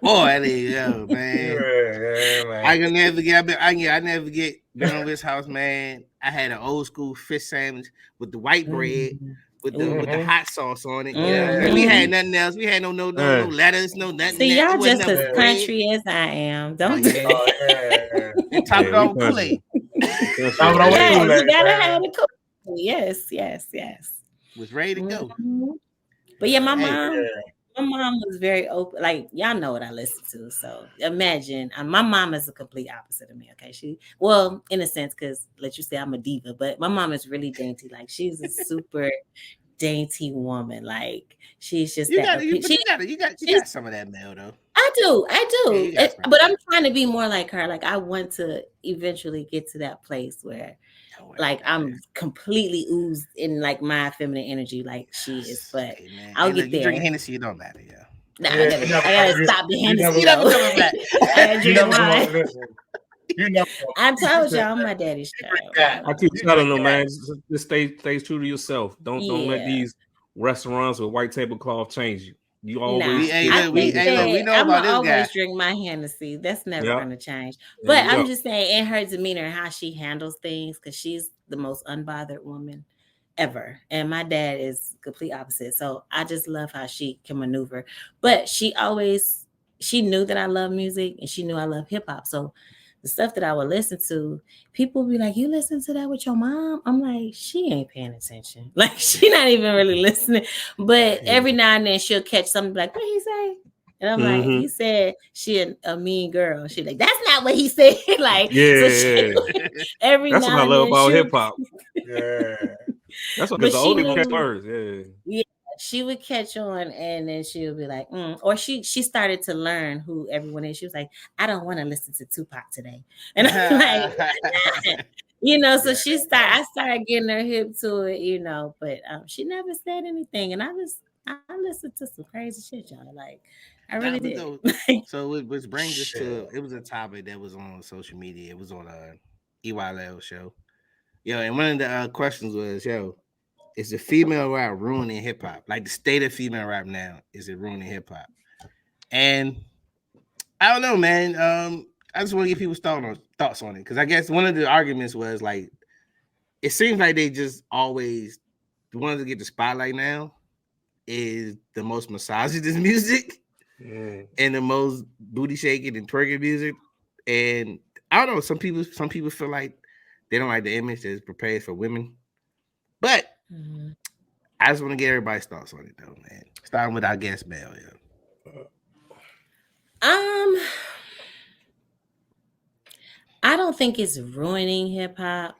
that lady, man. Man. I can never forget. I never forget Went over his house, man. I had an old school fish sandwich with the white bread. With the hot sauce on it, we had nothing else. We had no lettuce, no nothing. See, y'all just as country as I am. Don't do that. And top it off with Kool-Aid. Yes, you gotta have the Kool-Aid. Yes. Was ready to go. But yeah, my mom was very open. Like, y'all know what I listen to. So imagine, my mom is the complete opposite of me. Okay, well, in a sense, because let you say I'm a diva, but my mom is really dainty. Like, she's a super dainty woman. Like, she's just you got some of that, Mel, though. I do. Yeah, but I'm trying to be more like her. Like, I want to eventually get to that place where, like, I'm completely oozed in like my feminine energy, like she is. But I'll get there. You drink Hennessy, it don't matter, yeah. Nah, I gotta stop the Hennessy. You never coming back. I drink wine. I told y'all, I'm my daddy's child. I keep telling them, man, just stay true to yourself. Don't let these restaurants with white tablecloth change you. You always. We know about this guy. Always drink my Hennessy. That's never going to change. But I'm just saying, in her demeanor and how she handles things, because she's the most unbothered woman ever, and my dad is complete opposite. So I just love how she can maneuver. But she knew that I love music, and she knew I love hip hop. So the stuff that I would listen to, people would be like, "You listen to that with your mom?" I'm like, she ain't paying attention. Like, she not even really listening. But every now and then she'll catch something like, "What he say?" And I'm like, "He said she a mean girl." She's like, "That's not what he said." Like, every that's now what I and love then about hip hop. That's what, because the older catch words. Yeah. She would catch on, and then she would be like, or she started to learn who everyone is. She was like, "I don't want to listen to Tupac today," and I'm like, so I started getting her hip to it, but she never said anything, and I listened to some crazy shit, y'all. Like, I really did. So which brings us to, it was a topic that was on social media. It was on a EYL show. And one of the questions was, is the female rap ruining hip hop? Like, the state of female rap now, is it ruining hip hop? And I don't know, man. I just want to get people's thoughts on it, because I guess one of the arguments was like, it seems like they just always, the ones that get the spotlight now is the most misogynist music and the most booty shaking and twerking music. And I don't know, some people feel like they don't like the image that's prepared for women, but I just want to get everybody's thoughts on it, though, man. Starting with our guest, Mel. I don't think it's ruining hip hop.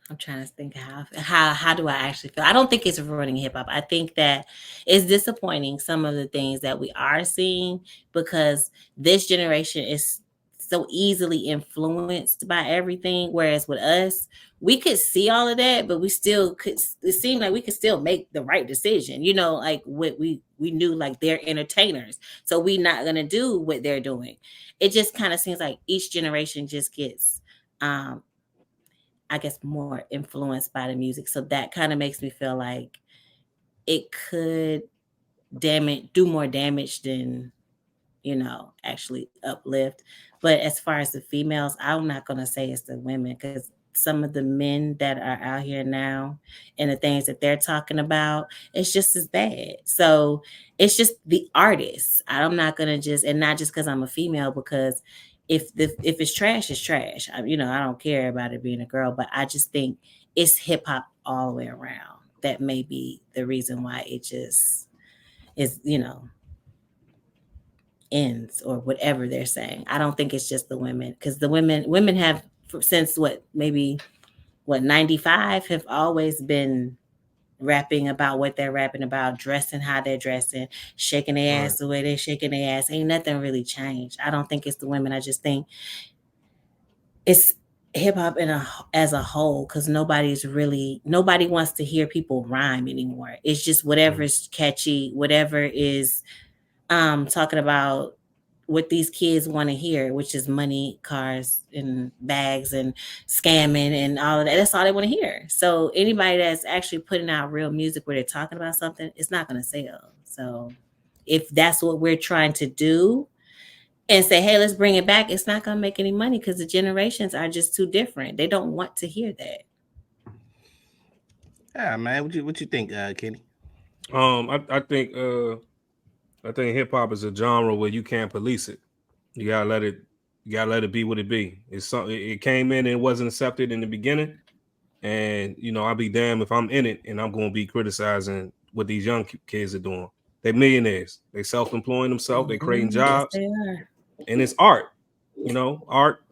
I'm trying to think how do I actually feel? I don't think it's ruining hip hop. I think that it's disappointing, some of the things that we are seeing, because this generation is so easily influenced by everything. Whereas with us, we could see all of that, but we still could. It seemed like we could still make the right decision. Like what we knew, like, they're entertainers, so we're not gonna do what they're doing. It just kind of seems like each generation just gets, I guess, more influenced by the music. So that kind of makes me feel like it could do more damage than, actually uplift. But as far as the females, I'm not going to say it's the women, because some of the men that are out here now and the things that they're talking about, it's just as bad. So it's just the artists. I'm not going to and not just because I'm a female, because if it's trash, it's trash. I don't care about it being a girl, but I just think it's hip hop all the way around. That may be the reason why it just is, ends, or whatever they're saying. I don't think it's just the women, because the women have, since 95, have always been rapping about what they're rapping about, dressing how they're dressing, shaking their ass the way they're shaking their ass. Ain't nothing really changed. I don't think it's the women. I just think it's hip hop as a whole, because nobody wants to hear people rhyme anymore. It's just whatever's catchy, whatever is talking about what these kids want to hear, which is money, cars, and bags, and scamming, and all of that. That's all they want to hear. So anybody that's actually putting out real music where they're talking about something, it's not going to sell. So if that's what we're trying to do, and say, hey, let's bring it back, it's not going to make any money because the generations are just too different. They don't want to hear that. Yeah, man. What you think, Kenny? I think hip hop is a genre where you can't police it. You gotta let it be what it be. It's something. It came in and it wasn't accepted in the beginning, and I'll be damned if I'm in it and I'm going to be criticizing what these young kids are doing. They're millionaires. They self-employing themselves. They're creating jobs, Yes, they are. And it's art. Art.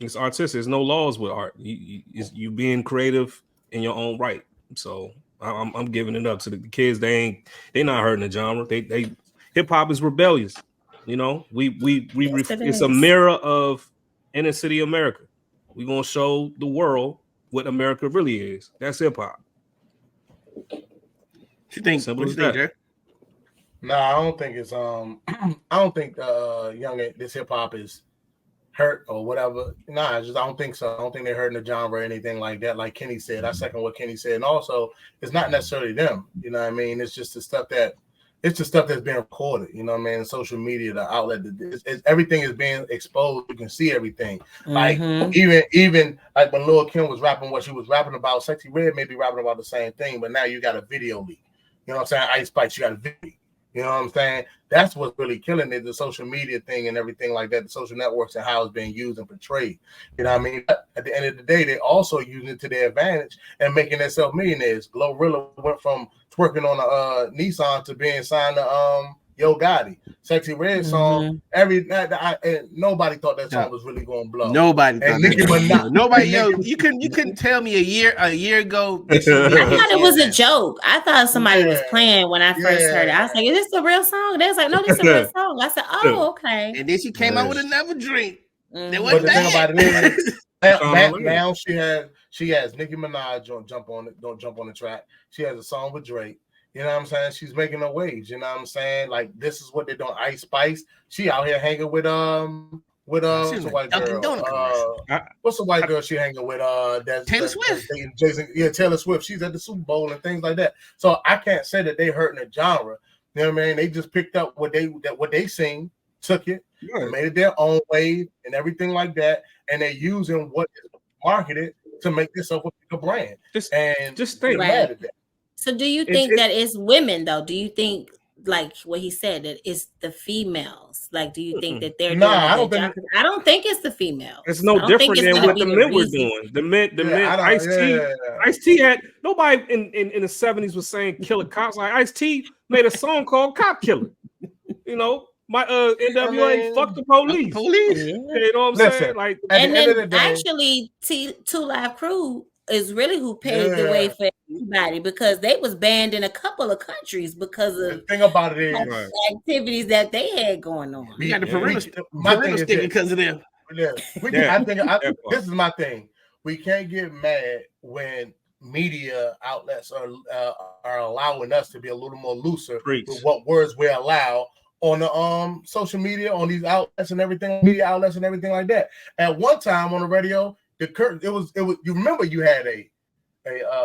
It's artistic. There's no laws with art. You being creative in your own right. So I'm giving it up to the kids. They not hurting the genre. They hip hop is rebellious. It's a mirror of inner city America. We're gonna show the world what America really is. That's hip hop. You think? Simple as that. Jack? No, I don't think it's I don't think this hip hop is hurt or whatever. Nah, I don't think so. I don't think they're hurting the genre or anything like that. Like Kenny said, I second what Kenny said. And also, it's not necessarily them. You know what I mean? It's just the stuff that's being recorded. You know what I mean? Social media, the outlet, everything is being exposed. You can see everything. Like even like when Lil Kim was rapping what she was rapping about, Sexy Red may be rapping about the same thing, but now you got a video leak. You know what I'm saying? Ice Spice, you got a video. You know what I'm saying? That's what's really killing it, the social media thing and everything like that, the social networks and how it's being used and portrayed. You know what I mean? But at the end of the day, they're also using it to their advantage and making themselves millionaires. Glorilla went from twerking on a Nissan to being signed to Yo Gotti. Sexy Red song. Nobody thought that song was really going to blow. Nobody thought that. Nobody. You couldn't tell me a year ago. I thought it was a joke. I thought somebody was playing when I first heard it. I was like, "Is this a real song?" They was like, "No, this is a real song." I said, "Oh, okay." And then she came out with another drink. But the thing about it is, now she has Nicki Minaj don't jump on the track. She has a song with Drake. You know what I'm saying? She's making her waves. You know what I'm saying? Like, this is what they're doing. Ice Spice. She out here hanging with what's the white girl? What's the white girl she hanging with? Taylor Swift. Taylor Swift. She's at the Super Bowl and things like that. So I can't say that they hurting the genre. You know what I mean? They just picked up what they sing, took it, made it their own wave and everything like that, and they're using what is marketed to make this up a brand. Just think mad at that. So do you think that it's women though? Do you think, like what he said, that it's the females? Like, do you think that they're doing I don't think it's the females. It's no different than what the men were doing. The men Ice-T had nobody in the 70s was saying killer cops. Like Ice-T made a song called Cop Killer. My NWA fuck the police. Yeah. You know what I'm saying? Like, and then actually Two Live Crew is really who paved the way for everybody, because they was banned in a couple of countries because of the thing about it is activities that they had going on. We got the parental stick because of them. This is my thing. We can't get mad when media outlets are allowing us to be a little more looser with what words we allow on the social media, on these outlets and everything, media outlets and everything like that. At one time on the radio, it was you remember you had a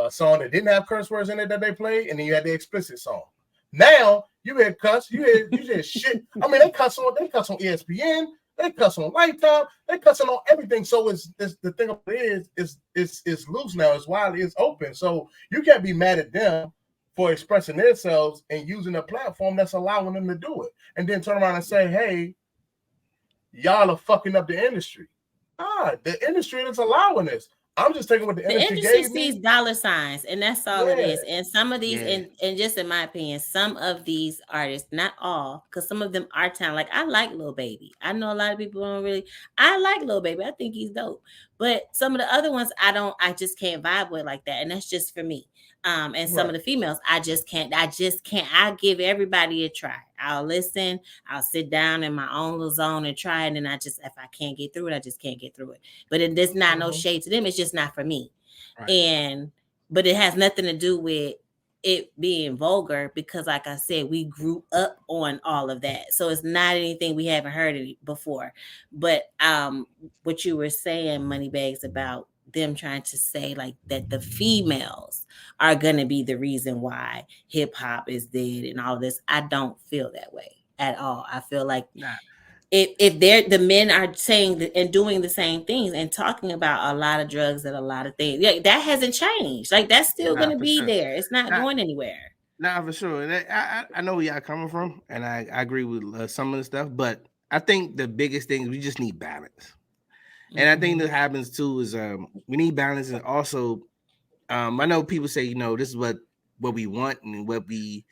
song that didn't have curse words in it that they played, and then you had the explicit song. Now you had cuss, you had shit. I mean, they cuss on ESPN, they cuss on Lifetime, they cussing on everything. So it's the thing of it is it's loose now, it's wild, it's open. So you can't be mad at them for expressing themselves and using a platform that's allowing them to do it, and then turn around and say, "Hey, y'all are fucking up the industry." The industry is allowing this. I'm just taking what the industry gave me. Sees dollar signs, and that's all it is. And some of these, and just in my opinion, some of these artists, not all, because some of them are talented. Like, I like Lil Baby. I know a lot of people don't really. I like Lil Baby. I think he's dope. But some of the other ones, I just can't vibe with like that, and that's just for me. And some of the females, I just can't. I give everybody a try. I'll listen. I'll sit down in my own little zone and try it. And if I can't get through it, I just can't get through it. But there's not no shade to them. It's just not for me. Right. But it has nothing to do with it being vulgar, because like I said, we grew up on all of that. So it's not anything we haven't heard before. But what you were saying, Moneybags, about them trying to say like that the females are going to be the reason why hip hop is dead and all this. I don't feel that way at all. I feel like if they're the men are saying and doing the same things and talking about a lot of drugs and a lot of things, yeah, that hasn't changed. Like that's still going to be sure. there. It's not going anywhere. Nah, for sure. And I know where y'all coming from, and I agree with some of the stuff, but I think the biggest thing is we just need balance. And I think that happens too is we need balance, and also I know people say, you know, this is what we want and what we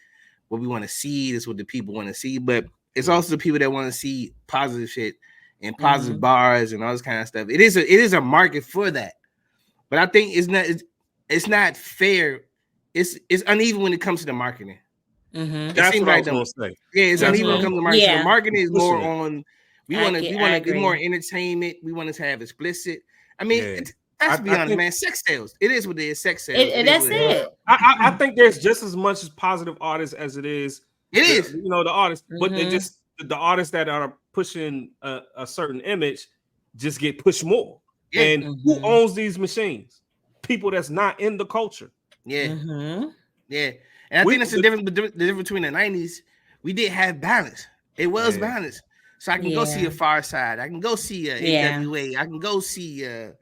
want to see. This is what the people want to see, but it's also the people that want to see positive shit and positive bars and all this kind of stuff. It is a market for that, but I think it's not fair. It's uneven when it comes to the marketing. That's what I was gonna say. Yeah, it's uneven when it comes to marketing. Yeah. The marketing is more on. We want to do more agree. entertainment. We want to have explicit. I mean, let's be honest, think, man. Sex sales. It is what it is. Sex sales. That's it. I think there's just as much as positive artists as it is. It is. You know, the artists, but they just the artists that are pushing a certain image just get pushed more. Yeah. And who owns these machines? People that's not in the culture. Yeah. Yeah. And I think that's the difference between the 90s. We did have balance. It was balance. So I can go see a Far Side. I can go see a NWA. I can go see a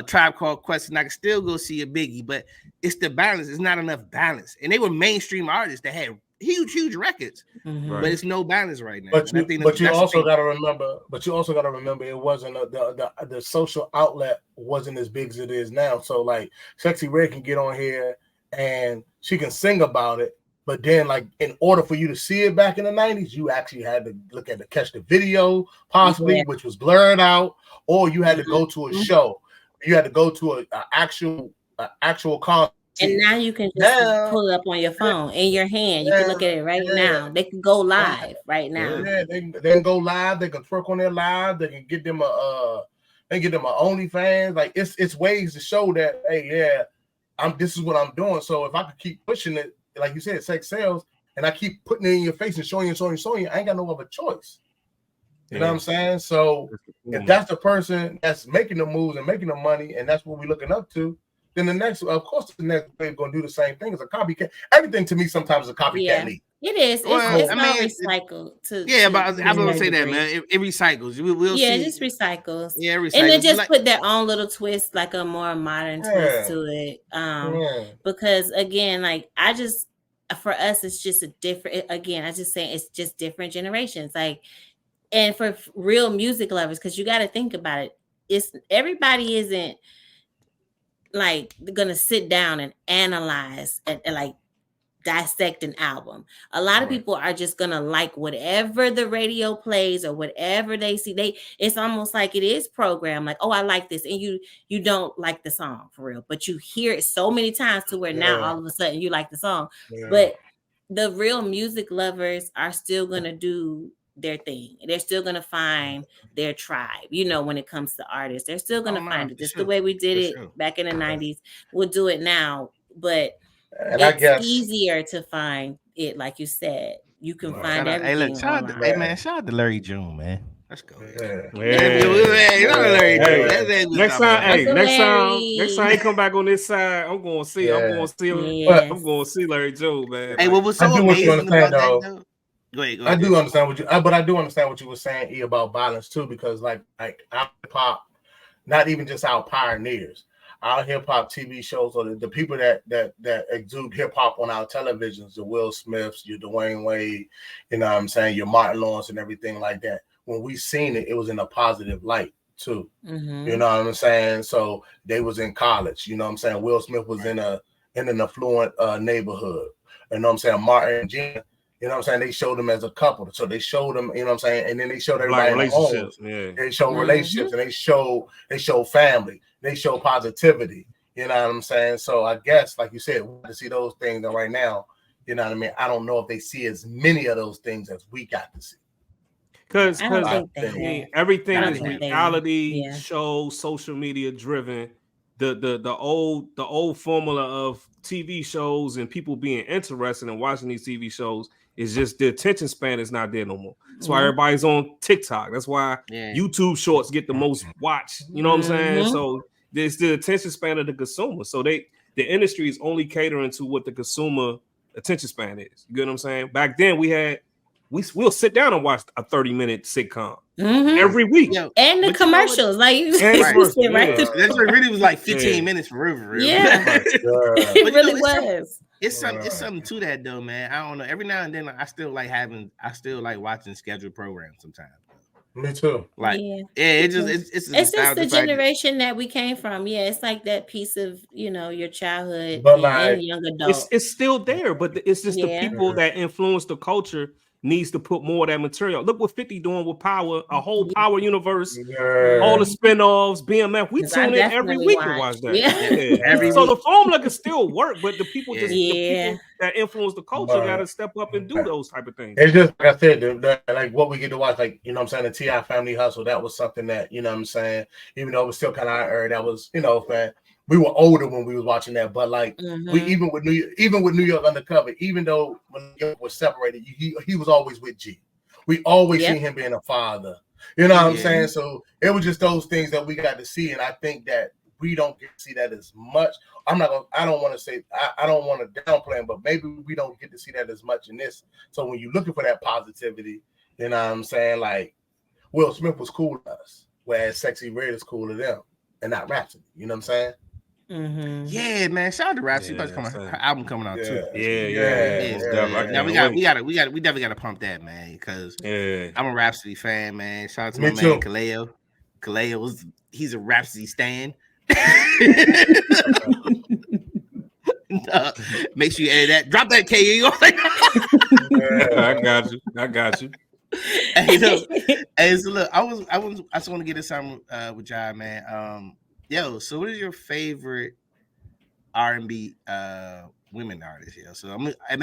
Tribe Called Quest, and I can still go see a Biggie. But it's the balance. It's not enough balance. And they were mainstream artists that had huge records, but it's no balance right now. But you also got to remember, it wasn't the social outlet wasn't as big as it is now. So like, Sexy Red can get on here and she can sing about it. But then, like, in order for you to see it back in the 90s, you actually had to catch the video, possibly, which was blurred out, or you had to go to a show. You had to go to an actual concert. And now you can just pull it up on your phone in your hand. You can look at it right now. They can go live right now. Yeah, they can go live. They can twerk on their live. They can get them a OnlyFans. Like it's ways to show that, hey, this is what I'm doing. So if I could keep pushing it, like you said, sex sales, and I keep putting it in your face and showing you, I ain't got no other choice. You know what I'm saying? So if that's the person that's making the moves and making the money, and that's what we're looking up to, then the next wave going to do the same thing as a copycat. Everything to me sometimes is a copycat lead. It is. It's not recycled. But I'm going to say that, man. It recycles. We'll see. It just recycles. Yeah, it recycles. And then just put their own little twist, like a more modern twist to it. Because, again, like, for us, it's just a different, again, I just saying it's just different generations. Like, and for real music lovers, because you got to think about it, everybody isn't like gonna sit down and analyze and like dissect an album. A lot of people are just gonna like whatever the radio plays or whatever they see. It's almost like it is programmed, like, oh, I like this, and you don't like the song for real, but you hear it so many times to where now all of a sudden you like the song. But the real music lovers are still gonna do their thing. They're still gonna find their tribe, when it comes to artists. They're still gonna find it just the way we did it back in the 90s. We'll do it now, but it's easier to find it, like you said. You can find everything. Shout out to Larry June, man. Let's go. Next time he come back on this side, I'm gonna see. I'm gonna see Larry June, man. Hey, what was so amazing about that, though? Go ahead. I do understand what you were saying, E, about violence too, because like our hip hop, not even just our pioneers, our hip hop TV shows, or the people that exude hip hop on our televisions, the Will Smiths, your Dwayne Wade, you know what I'm saying, your Martin Lawrence and everything like that. When we seen it, it was in a positive light too. You know what I'm saying? So they was in college. You know what I'm saying? Will Smith was in an affluent neighborhood. You know what I'm saying? Martin and Gina. You know what I'm saying? They showed them as a couple. So they showed them, you know what I'm saying? And then they showed everybody relationships. They show relationships, and they show family. They show positivity. You know what I'm saying? So I guess, like you said, we to see those things. And right now, you know what I mean? I don't know if they see as many of those things as we got to see. Because everything is reality show, social media driven. The old formula of TV shows and people being interested in watching these TV shows is just the attention span is not there no more. That's why everybody's on TikTok. That's why YouTube shorts get the most watch. You know what I'm saying? So there's the attention span of the consumer. So the industry is only catering to what the consumer attention span is. You get what I'm saying? Back then we'll sit down and watch a 30-minute sitcom. every week. Yo, And the but you know what? commercials, like you And said, commercials, right? yeah. That's what really was like 15 Yeah. minutes for real. Yeah. But It you really know, was. it's something to that though, man. I don't know. Every now and then, I still like watching scheduled programs sometimes. Me too. Like, Yeah. it's It's just the generation that we came from. Yeah, it's like that piece of your childhood But, and like, young adult. It's still there, but it's just the Yeah. people that influence the culture needs to put more of that material. Look what 50 doing with Power, a whole Power universe, all the spin-offs, BMF. We 'Cause I tune in every definitely week to watch. watch that. Yeah. Yeah. Every So week. the formula can still work, but the people Yeah. the people that influence the culture got to step up and do those type of things. It's just like I said, like what we get to watch, like, you know what I'm saying, the T.I. Family Hustle, that was something that, you know what I'm saying, even though it was still kind of our era, that was, you know, man, we were older when we was watching that, but like we even with New York Undercover, even though when New York was separated, he was always with G. We always seen him being a father. You know what I'm saying? So it was just those things that we got to see, and I think that we don't get to see that as much. I don't want to downplay him, but maybe we don't get to see that as much in this. So when you're looking for that positivity, you know what I'm saying? Like Will Smith was cool to us, whereas Sexy Red is cool to them, and not Rhapsody. You know what I'm saying? Yeah, man. Shout out to Rhapsody. Her album coming out too. Now we definitely got to pump that, man, because I'm a Rhapsody fan, man. Shout out to my man Kaleo. Kaleo he's a Rhapsody stan. Make sure you edit that. Drop that KE. I got you. Hey, so look, I just want to get this on with y'all, man. Yo, so what is your favorite R&B women artists? Yo, so I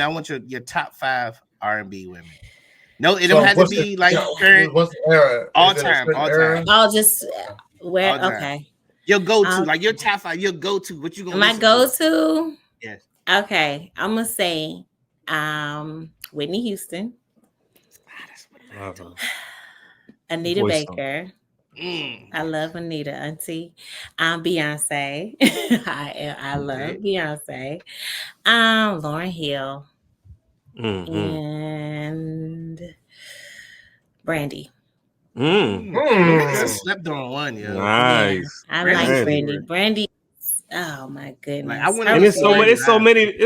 want your top 5 R&B women. No, it don't have to be like current. What's the era? All time. I'll just where okay. Your go-to, like your top 5, your go-to. What you gonna? My go-to? Yes. Okay, I'm gonna say, Whitney Houston, Anita Baker. I love Anita, auntie. Beyonce. I love Beyonce. Lauryn Hill and Brandy. Slept on one, yo. Nice. Yeah, I like Brandy. Brandy. Oh my goodness! Like, and it's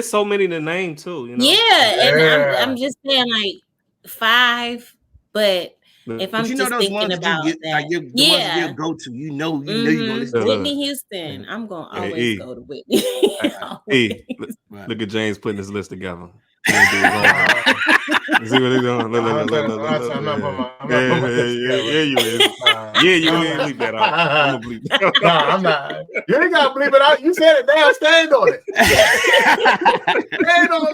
so many to name too. You know? And I'm just saying like 5, but if I'm just those thinking about that, like the ones you go to, you know you're gonna listen to Whitney Houston. I'm gonna always go to Whitney. Look at James putting this list together. See what he's doing? You is. You ain't bleep that out. I'm gonna bleep that out. Nah, I'm not. You ain't gotta bleep it out. You said it now. Stand on it.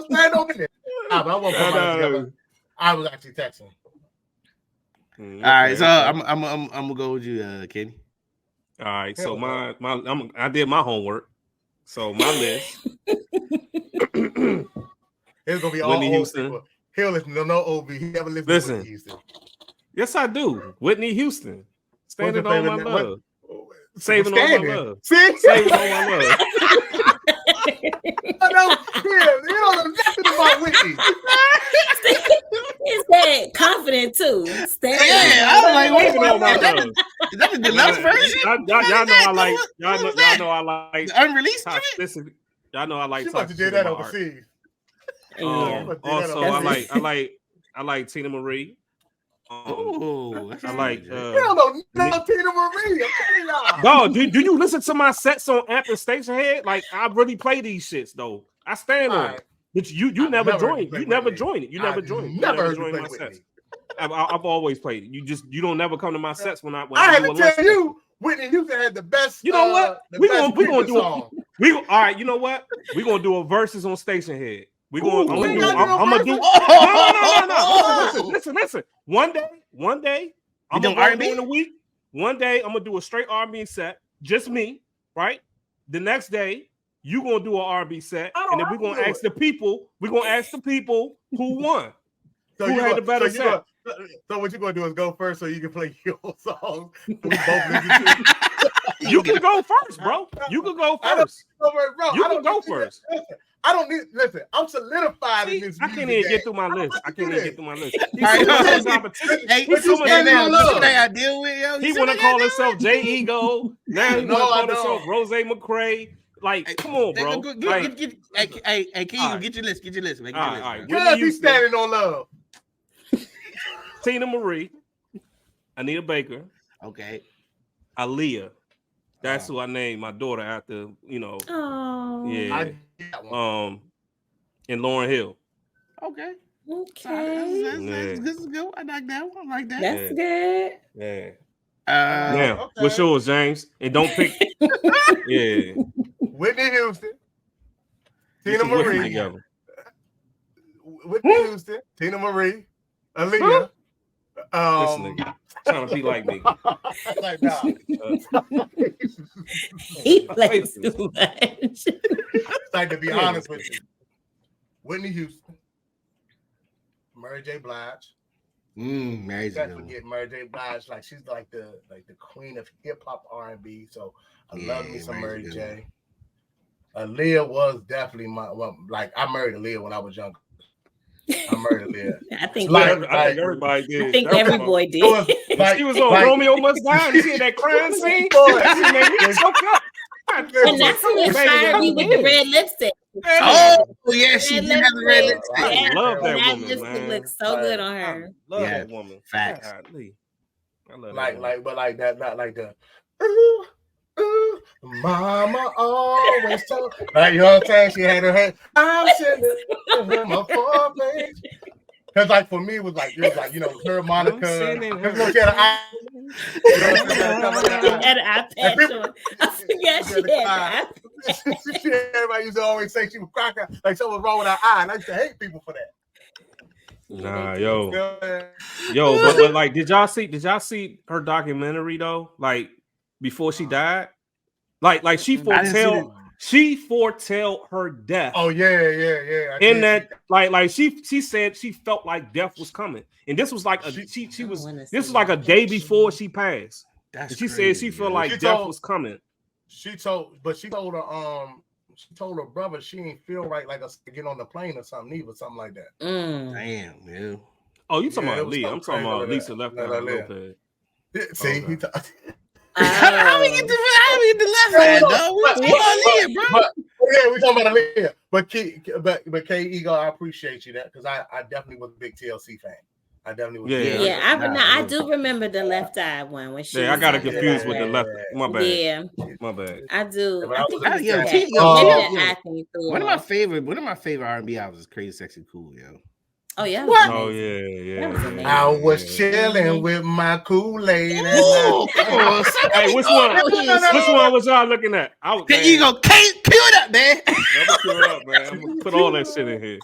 stand on it. Nah, but I won't put mine together. I was actually texting. All right, so I'm gonna go with you, Kenny. All right, so I did my homework. So my list. It's gonna be all Whitney old Houston. people. He'll listen to no OB. He never listened to Whitney Houston. Yes, I do. Whitney Houston. Standing on my love. Saving on my love. See? Saving on my love. I know. You don't know nothing about Whitney. Is that confident too? I was like, Saving on my love. Is that the deluxe version? Y'all know I like the unreleased. Listen, y'all know I like. She must have did that overseas. Also, I like Tina Marie. I like. You don't know Tina Marie. I'm telling No, y'all. do you listen to my sets on App and Station Head? Like I really play these shits though. I stand on it. But you never joined. You never joined it. You never joined. Never joined my sets. I've always played it. You don't never come to my sets when I had to tell you, Whitney Houston had the best. You know what? We gonna do song. All right. You know what? We gonna do a verses on Station Head. I'm gonna do. No. Listen. One day. I'm gonna R&B in a week. One day I'm gonna do a straight R&B set, just me, right? The next day you gonna do an R&B set, and then we're gonna ask the people. We're gonna ask the people who won. So who had the better set. So what you're gonna do is go first, so you can play your song. We both listen to. You can go first, bro. You can go first. Bro, you can go first. I don't need. Listen, I'm solidified in this. I can't music even get game. through my list. I can't even get through my list. He's All right, so hey, competition. hey, He's so much hey, man, love. you see what I deal with, yo? He You see want what to I call gotta himself J Ego. Now he No, want to I call himself don't. Rose McCray. Like, come on, bro. Like, Hey, King, all right. get your list. Get your list, man. Get all your right, list, all man. right. Cause he's standing on love. Tina Marie, Anita Baker, Okay. Aaliyah. That's who I named my daughter after. You know, Oh. yeah. I get that one. And Lauryn Hill. Okay. Okay. That's good to go. I like that one. I like that. That's good. Yeah. Yeah. Now, what's yours, James? And don't pick. Yeah. Whitney Houston, Get Tina your whipping Marie, together. Whitney Houston, Tina Marie, Aaliyah. This nigga trying to be like me. Like, nah. He plays too much. Like, to be honest with you, Whitney Houston, Mary J. Blige. Mary J. Can't forget Mary J. Blige. Like, she's like the queen of hip hop R&B. So I love me some Mary J. Aaliyah was definitely I married Aaliyah when I was younger. I married Aaliyah. I think everybody did. I think every boy did. She was on Romeo Must Die. You see that crime scene? And that's who inspired me with the red lipstick. Oh, yeah, she did have the red lipstick. I love that That woman, lipstick man. looks so good on her. Love that woman. Facts. I love like that, not like the ooh, mama always told. Like, you know what I'm saying? She had her head. I'm sitting my four page. Cause like for me it was like you know her Monica. Cause look at her. Had an eye patch on. I forgot she had an eye patch. Everybody used to always say she was cracking, like something was wrong with her eye, and I used to hate people for that. Nah, but like, did y'all see her documentary though? Like before she died, like she foretell her death. Oh yeah. In that, like she said she felt like death was coming, and this was like this was like a day before she passed. She said she felt like death was coming. She told her brother she ain't feel right like us to get on the plane or something either, something like that. Damn, man. Oh, you talking about Leah? I'm talking about Lisa Lopez. See, How we get the left hand, though? We talking about Aaliyah. But K Ego, I appreciate you that because I definitely was a big TLC fan. I definitely was. Yeah. I do remember the Left Eye one when she. Yeah, I got it confused with the left. My bad. Yeah, my bad. I do. One of my favorite R&B albums is Crazy Sexy Cool, yo. Oh yeah. What? Oh yeah. I was chilling with my Kool-Aid. Hey, which one? Which one was y'all looking at? There you go. Cue it up, man. I'm gonna put all that shit in here.